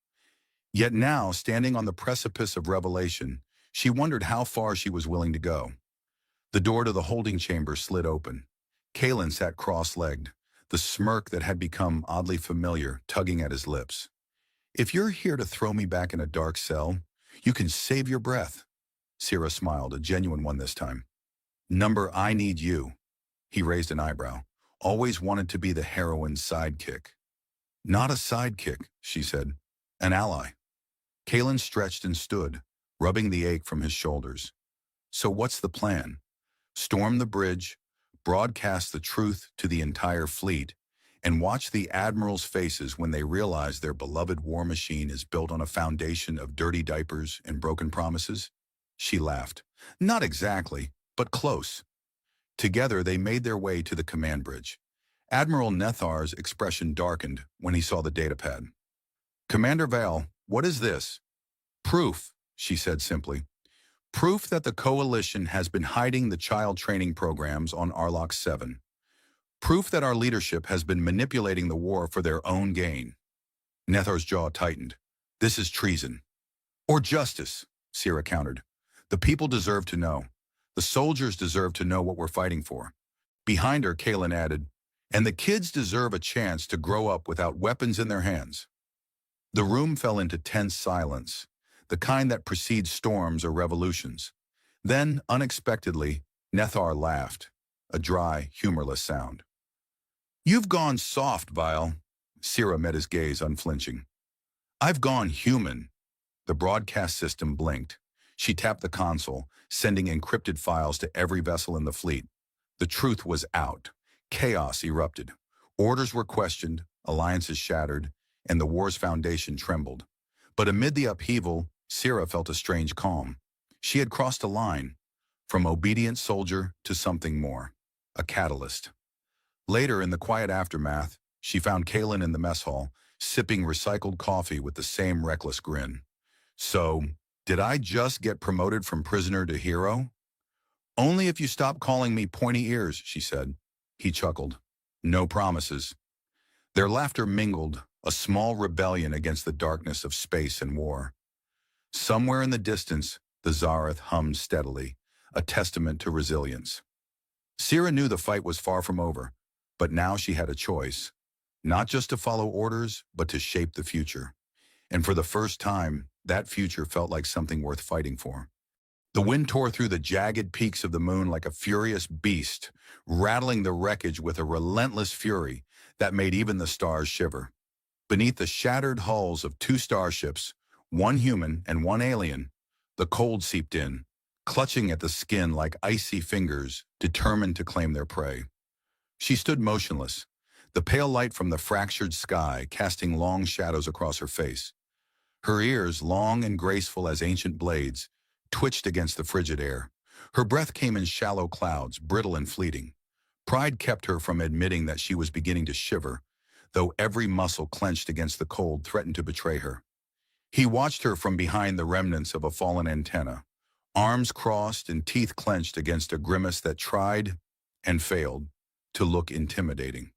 Yet now, standing on the precipice of revelation, she wondered how far she was willing to go. The door to the holding chamber slid open. Kalen sat cross-legged, the smirk that had become oddly familiar tugging at his lips. "If you're here to throw me back in a dark cell, you can save your breath." Sierra smiled, a genuine one this time. "Number, I need you." He raised an eyebrow. "Always wanted to be the heroine's sidekick." "Not a sidekick," she said. "An ally." Kalen stretched and stood, rubbing the ache from his shoulders. "So what's the plan? Storm the bridge, broadcast the truth to the entire fleet, and watch the admirals' faces when they realize their beloved war machine is built on a foundation of dirty diapers and broken promises?" She laughed. "Not exactly, but close." Together, they made their way to the command bridge. Admiral Nethar's expression darkened when he saw the datapad. "Commander Vale, what is this?" "Proof," she said simply. "Proof that the Coalition has been hiding the child training programs on Arlock 7. Proof that our leadership has been manipulating the war for their own gain." Nethar's jaw tightened. "This is treason." "Or justice," Sierra countered. "The people deserve to know. The soldiers deserve to know what we're fighting for." Behind her, Kalen added, "And the kids deserve a chance to grow up without weapons in their hands." The room fell into tense silence, the kind that precedes storms or revolutions. Then, unexpectedly, Nethar laughed, a dry, humorless sound. "You've gone soft, Vile." Sierra met his gaze, unflinching. "I've gone human." The broadcast system blinked. She tapped the console, sending encrypted files to every vessel in the fleet. The truth was out. Chaos erupted. Orders were questioned, alliances shattered, and the war's foundation trembled. But amid the upheaval, Sierra felt a strange calm. She had crossed a line, from obedient soldier to something more, a catalyst. Later, in the quiet aftermath, she found Kalen in the mess hall, sipping recycled coffee with the same reckless grin. "So, did I just get promoted from prisoner to hero?" "Only if you stop calling me pointy ears," she said. He chuckled. "No promises." Their laughter mingled, a small rebellion against the darkness of space and war. Somewhere in the distance, the Zareth hummed steadily, a testament to resilience. Sierra knew the fight was far from over, but now she had a choice. Not just to follow orders, but to shape the future. And for the first time, that future felt like something worth fighting for. The wind tore through the jagged peaks of the moon like a furious beast, rattling the wreckage with a relentless fury that made even the stars shiver. Beneath the shattered hulls of two starships, one human and one alien, the cold seeped in, clutching at the skin like icy fingers determined to claim their prey. She stood motionless, the pale light from the fractured sky casting long shadows across her face. Her ears, long and graceful as ancient blades, twitched against the frigid air, Her breath came in shallow clouds, brittle and fleeting. Pride kept her from admitting that she was beginning to shiver, though every muscle clenched against the cold threatened to betray her. He watched her from behind the remnants of a fallen antenna, arms crossed and teeth clenched against a grimace that tried, and failed, to look intimidating.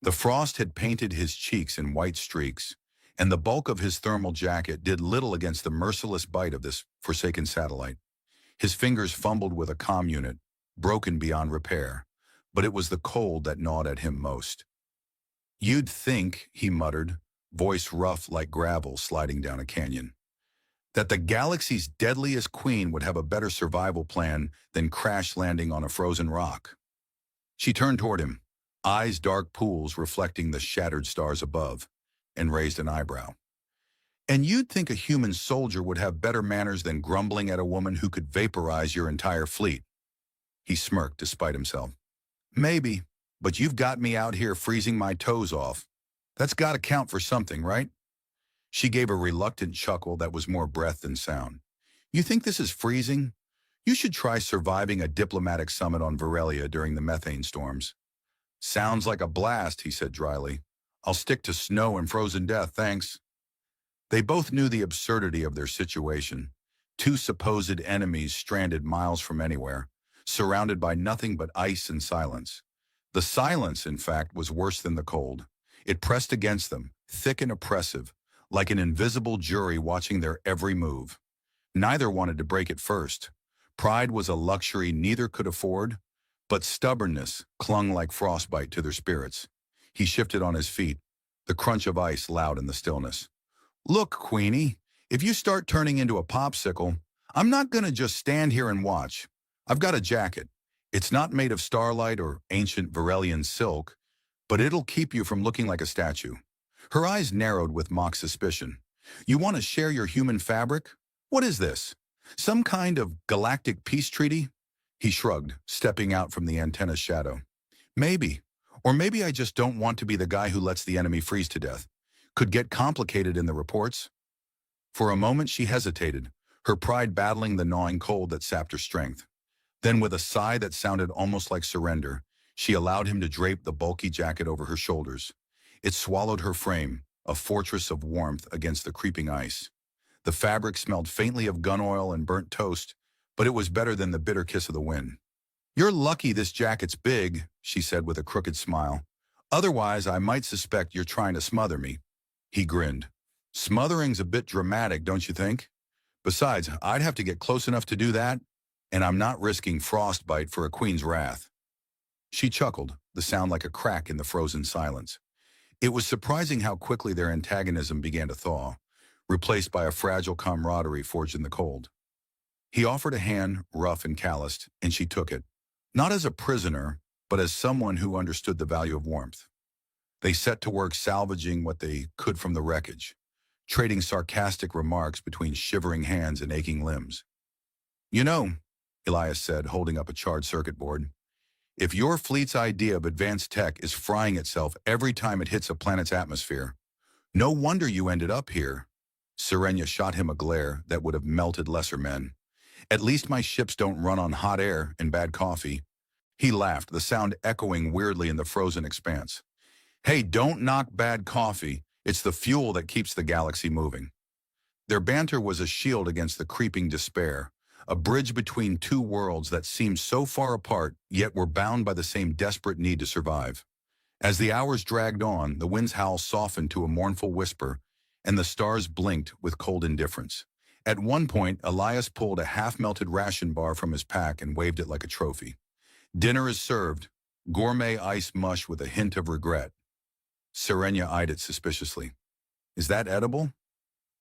The frost had painted his cheeks in white streaks, and the bulk of his thermal jacket did little against the merciless bite of this forsaken satellite. His fingers fumbled with a comm unit, broken beyond repair, but it was the cold that gnawed at him most. "You'd think," he muttered, voice rough like gravel sliding down a canyon, "that the galaxy's deadliest queen would have a better survival plan than crash landing on a frozen rock." She turned toward him, eyes dark pools reflecting the shattered stars above, and raised an eyebrow. "And you'd think a human soldier would have better manners than grumbling at a woman who could vaporize your entire fleet." He smirked despite himself. "Maybe, but you've got me out here freezing my toes off. That's got to count for something, right?" She gave a reluctant chuckle that was more breath than sound. "You think this is freezing? You should try surviving a diplomatic summit on Varelia during the methane storms." "Sounds like a blast," he said dryly. "I'll stick to snow and frozen death, thanks." They both knew the absurdity of their situation. Two supposed enemies stranded miles from anywhere, surrounded by nothing but ice and silence. The silence, in fact, was worse than the cold. It pressed against them, thick and oppressive, like an invisible jury watching their every move. Neither wanted to break it first. Pride was a luxury neither could afford, but stubbornness clung like frostbite to their spirits. He shifted on his feet, the crunch of ice loud in the stillness. "Look, Queenie, if you start turning into a popsicle, I'm not going to just stand here and watch. I've got a jacket. It's not made of starlight or ancient Varelian silk, but it'll keep you from looking like a statue." Her eyes narrowed with mock suspicion. "You want to share your human fabric? What is this? Some kind of galactic peace treaty?" He shrugged, stepping out from the antenna's shadow. "Maybe. Or maybe I just don't want to be the guy who lets the enemy freeze to death. Could get complicated in the reports." For a moment she hesitated, her pride battling the gnawing cold that sapped her strength. Then with a sigh that sounded almost like surrender, she allowed him to drape the bulky jacket over her shoulders. It swallowed her frame, a fortress of warmth against the creeping ice. The fabric smelled faintly of gun oil and burnt toast, but it was better than the bitter kiss of the wind. "You're lucky this jacket's big," she said with a crooked smile. "Otherwise, I might suspect you're trying to smother me." He grinned. "Smothering's a bit dramatic, don't you think? Besides, I'd have to get close enough to do that, and I'm not risking frostbite for a queen's wrath." She chuckled, the sound like a crack in the frozen silence. It was surprising how quickly their antagonism began to thaw, replaced by a fragile camaraderie forged in the cold. He offered a hand, rough and calloused, and she took it, not as a prisoner, but as someone who understood the value of warmth. They set to work salvaging what they could from the wreckage, trading sarcastic remarks between shivering hands and aching limbs. "You know," Elias said, holding up a charred circuit board, "if your fleet's idea of advanced tech is frying itself every time it hits a planet's atmosphere, no wonder you ended up here." Serenia shot him a glare that would have melted lesser men. "At least my ships don't run on hot air and bad coffee." He laughed, the sound echoing weirdly in the frozen expanse. "Hey, don't knock bad coffee. It's the fuel that keeps the galaxy moving." Their banter was a shield against the creeping despair, a bridge between two worlds that seemed so far apart, yet were bound by the same desperate need to survive. As the hours dragged on, the wind's howl softened to a mournful whisper, and the stars blinked with cold indifference. At one point, Elias pulled a half-melted ration bar from his pack and waved it like a trophy. "Dinner is served. Gourmet ice mush with a hint of regret." Serenia eyed it suspiciously. "Is that edible?"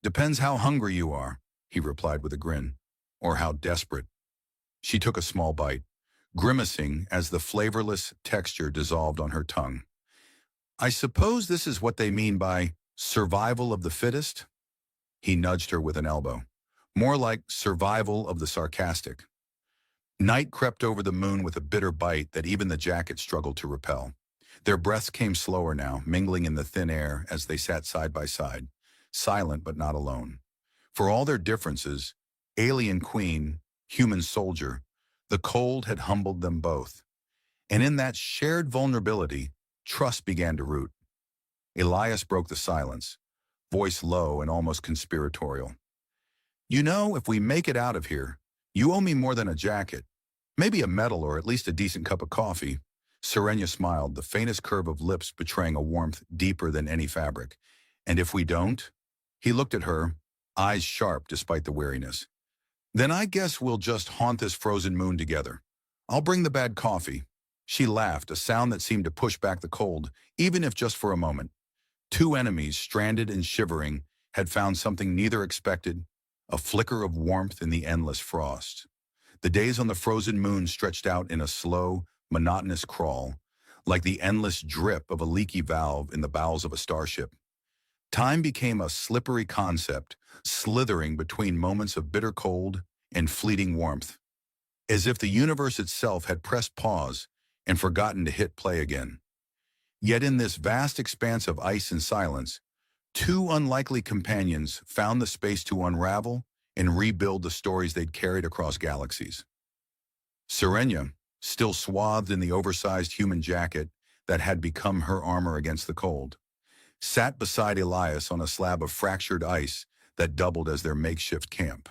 "Depends how hungry you are," he replied with a grin. "Or how desperate." She took a small bite, grimacing as the flavorless texture dissolved on her tongue. "I suppose this is what they mean by survival of the fittest?" He nudged her with an elbow. "More like survival of the sarcastic." Night crept over the moon with a bitter bite that even the jacket struggled to repel. Their breaths came slower now, mingling in the thin air as they sat side by side, silent but not alone. For all their differences, alien queen, human soldier, The cold had humbled them both, and in that shared vulnerability, trust began to root. Elias broke the silence, voice low and almost conspiratorial. You know, if we make it out of here, you owe me more than a jacket. Maybe a medal or at least a decent cup of coffee. Serenia smiled, the faintest curve of lips betraying a warmth deeper than any fabric. And if we don't? He looked at her, eyes sharp despite the weariness. Then I guess we'll just haunt this frozen moon together. I'll bring the bad coffee. She laughed, a sound that seemed to push back the cold, even if just for a moment. Two enemies, stranded and shivering, had found something neither expected, a flicker of warmth in the endless frost. The days on the frozen moon stretched out in a slow, monotonous crawl, like the endless drip of a leaky valve in the bowels of a starship. Time became a slippery concept, slithering between moments of bitter cold and fleeting warmth, as if the universe itself had pressed pause and forgotten to hit play again. Yet in this vast expanse of ice and silence, two unlikely companions found the space to unravel and rebuild the stories they'd carried across galaxies. Serenia, still swathed in the oversized human jacket that had become her armor against the cold, sat beside Elias on a slab of fractured ice that doubled as their makeshift camp.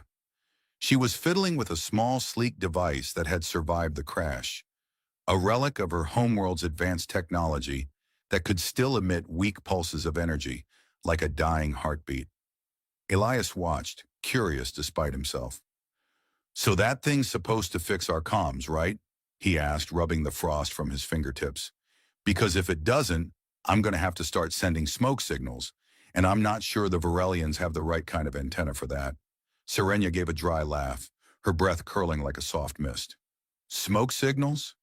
She was fiddling with a small, sleek device that had survived the crash, a relic of her homeworld's advanced technology that could still emit weak pulses of energy, like a dying heartbeat. Elias watched, curious despite himself. "So that thing's supposed to fix our comms, right?" he asked, rubbing the frost from his fingertips. "Because if it doesn't, I'm going to have to start sending smoke signals, and I'm not sure the Varelians have the right kind of antenna for that." Serenia gave a dry laugh, her breath curling like a soft mist. "Smoke signals?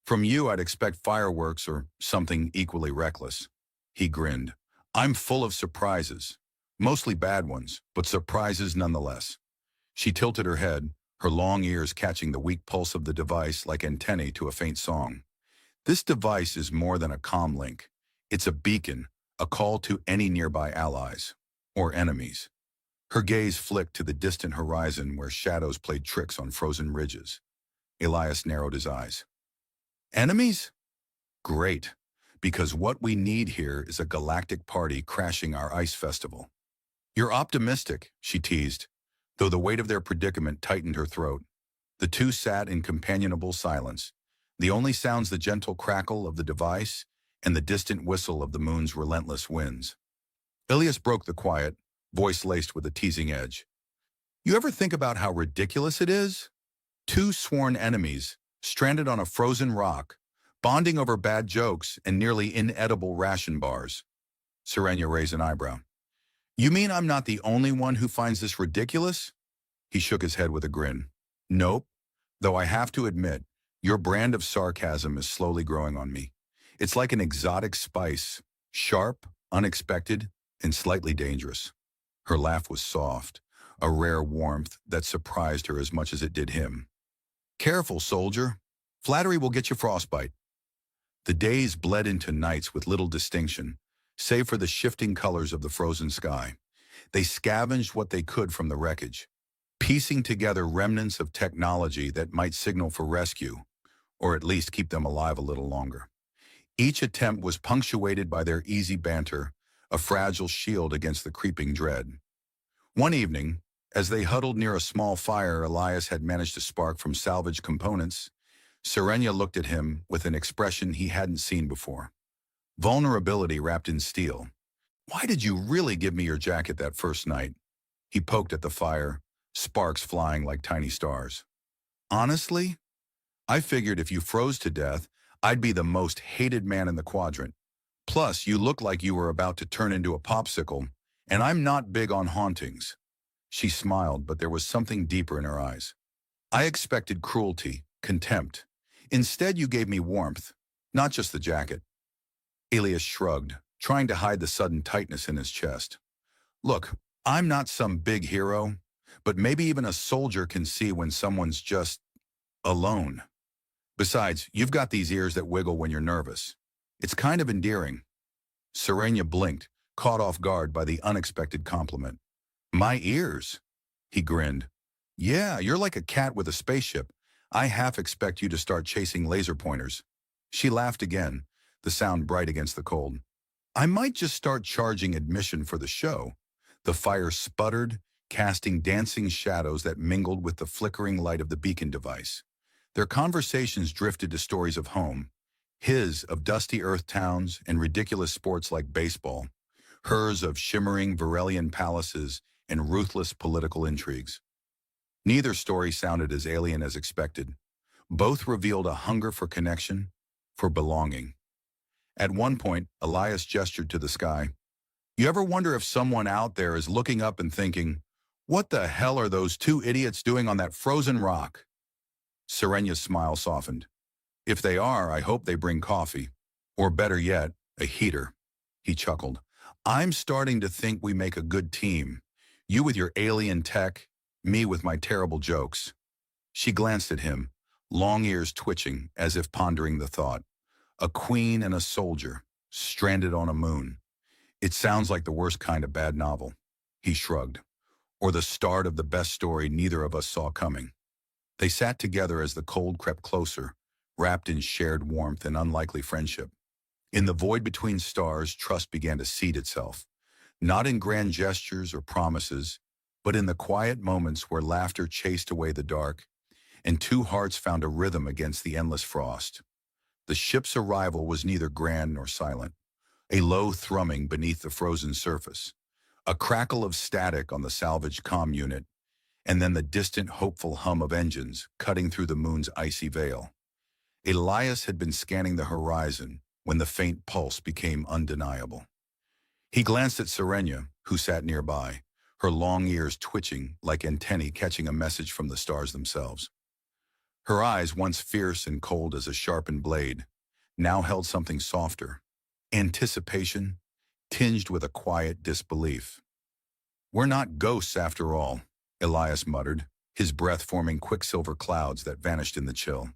From you, I'd expect fireworks or something equally reckless." He grinned. "I'm full of surprises, mostly bad ones, but surprises nonetheless." She tilted her head, her long ears catching the weak pulse of the device like antennae to a faint song. "This device is more than a comm link. It's a beacon, a call to any nearby allies, or enemies." Her gaze flicked to the distant horizon where shadows played tricks on frozen ridges. Elias narrowed his eyes. "Enemies? Great, because what we need here is a galactic party crashing our ice festival." "You're optimistic," she teased, though the weight of their predicament tightened her throat. The two sat in companionable silence, the only sounds the gentle crackle of the device and the distant whistle of the moon's relentless winds. Elias broke the quiet, voice laced with a teasing edge. "You ever think about how ridiculous it is? Two sworn enemies, stranded on a frozen rock, bonding over bad jokes and nearly inedible ration bars." Serenia raised an eyebrow. "You mean I'm not the only one who finds this ridiculous?" He shook his head with a grin. "Nope, though I have to admit, your brand of sarcasm is slowly growing on me. It's like an exotic spice, sharp, unexpected, and slightly dangerous." Her laugh was soft, a rare warmth that surprised her as much as it did him. "Careful, soldier. Flattery will get you frostbite." The days bled into nights with little distinction, save for the shifting colors of the frozen sky. They scavenged what they could from the wreckage, piecing together remnants of technology that might signal for rescue, or at least keep them alive a little longer. Each attempt was punctuated by their easy banter, a fragile shield against the creeping dread. One evening, as they huddled near a small fire Elias had managed to spark from salvaged components, Serenia looked at him with an expression he hadn't seen before. Vulnerability wrapped in steel. "Why did you really give me your jacket that first night?" He poked at the fire, sparks flying like tiny stars. "Honestly, I figured if you froze to death, I'd be the most hated man in the quadrant. Plus, you look like you were about to turn into a popsicle, and I'm not big on hauntings." She smiled, but there was something deeper in her eyes. "I expected cruelty, contempt. Instead, you gave me warmth, not just the jacket." Elias shrugged, trying to hide the sudden tightness in his chest. "Look, I'm not some big hero, but maybe even a soldier can see when someone's just alone. Besides, you've got these ears that wiggle when you're nervous. It's kind of endearing." Serenia blinked, caught off guard by the unexpected compliment. "My ears?" He grinned. "Yeah, you're like a cat with a spaceship. I half expect you to start chasing laser pointers." She laughed again, the sound bright against the cold. "I might just start charging admission for the show." The fire sputtered, casting dancing shadows that mingled with the flickering light of the beacon device. Their conversations drifted to stories of home, his of dusty earth towns and ridiculous sports like baseball, hers of shimmering Varelian palaces and ruthless political intrigues. Neither story sounded as alien as expected. Both revealed a hunger for connection, for belonging. At one point, Elias gestured to the sky. "You ever wonder if someone out there is looking up and thinking, 'What the hell are those two idiots doing on that frozen rock?'" Serenya's smile softened. "If they are, I hope they bring coffee. Or better yet, a heater." He chuckled. "I'm starting to think we make a good team. You with your alien tech, me with my terrible jokes." She glanced at him, long ears twitching as if pondering the thought. A queen and a soldier, stranded on a moon. "It sounds like the worst kind of bad novel." He shrugged. "Or the start of the best story neither of us saw coming." They sat together as the cold crept closer, wrapped in shared warmth and unlikely friendship. In the void between stars, trust began to seed itself, not in grand gestures or promises, but in the quiet moments where laughter chased away the dark, and two hearts found a rhythm against the endless frost. The ship's arrival was neither grand nor silent, a low thrumming beneath the frozen surface, a crackle of static on the salvaged comm unit, and then the distant, hopeful hum of engines cutting through the moon's icy veil. Elias had been scanning the horizon when the faint pulse became undeniable. He glanced at Serenia, who sat nearby, her long ears twitching like antennae catching a message from the stars themselves. Her eyes, once fierce and cold as a sharpened blade, now held something softer, anticipation, tinged with a quiet disbelief. "We're not ghosts after all," Elias muttered, his breath forming quicksilver clouds that vanished in the chill.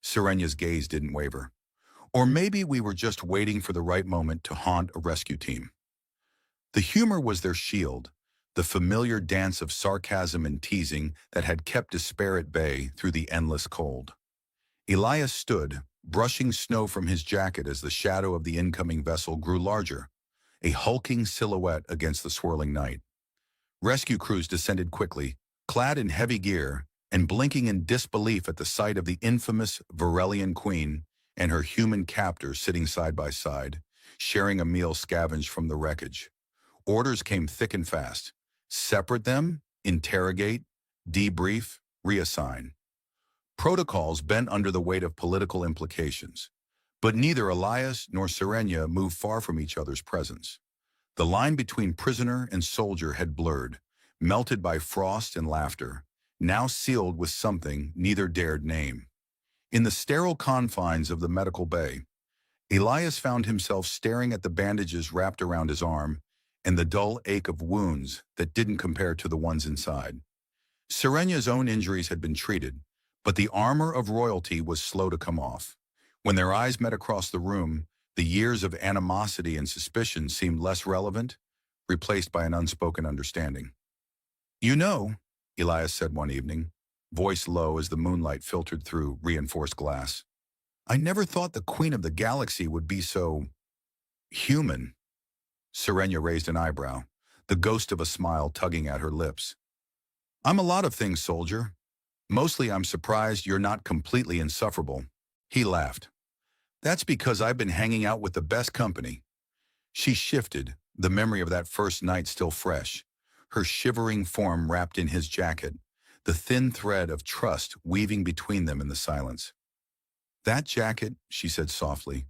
Serenia's gaze didn't waver. "Or maybe we were just waiting for the right moment to haunt a rescue team." The humor was their shield, the familiar dance of sarcasm and teasing that had kept despair at bay through the endless cold. Elias stood, brushing snow from his jacket as the shadow of the incoming vessel grew larger, a hulking silhouette against the swirling night. Rescue crews descended quickly, clad in heavy gear, and blinking in disbelief at the sight of the infamous Varelian queen and her human captor sitting side by side, sharing a meal scavenged from the wreckage. Orders came thick and fast. Separate them, interrogate, debrief, reassign. Protocols bent under the weight of political implications. But neither Elias nor Serenia moved far from each other's presence. The line between prisoner and soldier had blurred, melted by frost and laughter, now sealed with something neither dared name. In the sterile confines of the medical bay, Elias found himself staring at the bandages wrapped around his arm and the dull ache of wounds that didn't compare to the ones inside. Serenia's own injuries had been treated, but the armor of royalty was slow to come off. When their eyes met across the room, the years of animosity and suspicion seemed less relevant, replaced by an unspoken understanding. "You know," Elias said one evening, voice low as the moonlight filtered through reinforced glass, "I never thought the Queen of the Galaxy would be so human." Serenia raised an eyebrow, the ghost of a smile tugging at her lips. "I'm a lot of things, soldier. Mostly I'm surprised you're not completely insufferable." He laughed. "That's because I've been hanging out with the best company." She shifted, the memory of that first night still fresh, her shivering form wrapped in his jacket, the thin thread of trust weaving between them in the silence. "That jacket," she said softly,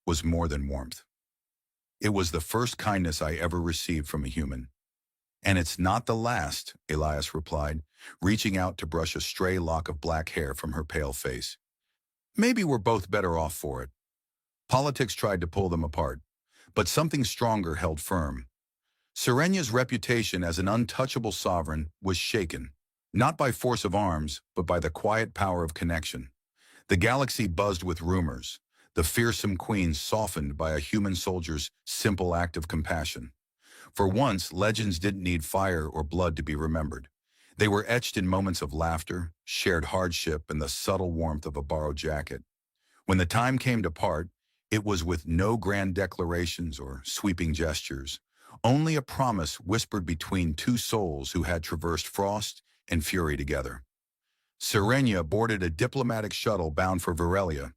"was more than warmth. It was the first kindness I ever received from a human." "And it's not the last," Elias replied, reaching out to brush a stray lock of black hair from her pale face. "Maybe we're both better off for it." Politics tried to pull them apart, but something stronger held firm. Serenia's reputation as an untouchable sovereign was shaken, not by force of arms, but by the quiet power of connection. The galaxy buzzed with rumors, the fearsome queen softened by a human soldier's simple act of compassion. For once, legends didn't need fire or blood to be remembered. They were etched in moments of laughter, shared hardship, and the subtle warmth of a borrowed jacket. When the time came to part, it was with no grand declarations or sweeping gestures, only a promise whispered between two souls who had traversed frost and fury together. Serenia boarded a diplomatic shuttle bound for Virelia,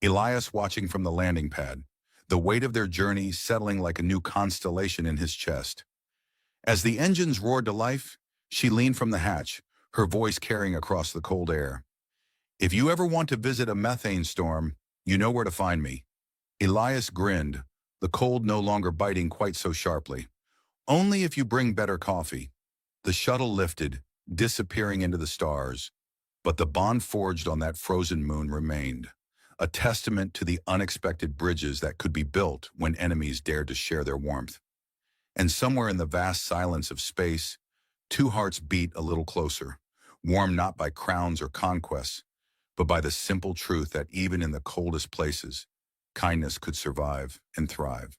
Elias watching from the landing pad, the weight of their journey settling like a new constellation in his chest. As the engines roared to life, she leaned from the hatch, her voice carrying across the cold air. "If you ever want to visit a methane storm, you know where to find me." Elias grinned, the cold no longer biting quite so sharply. "Only if you bring better coffee." The shuttle lifted, disappearing into the stars, but the bond forged on that frozen moon remained, a testament to the unexpected bridges that could be built when enemies dared to share their warmth. And somewhere in the vast silence of space, two hearts beat a little closer, warmed not by crowns or conquests, but by the simple truth that even in the coldest places, kindness could survive and thrive.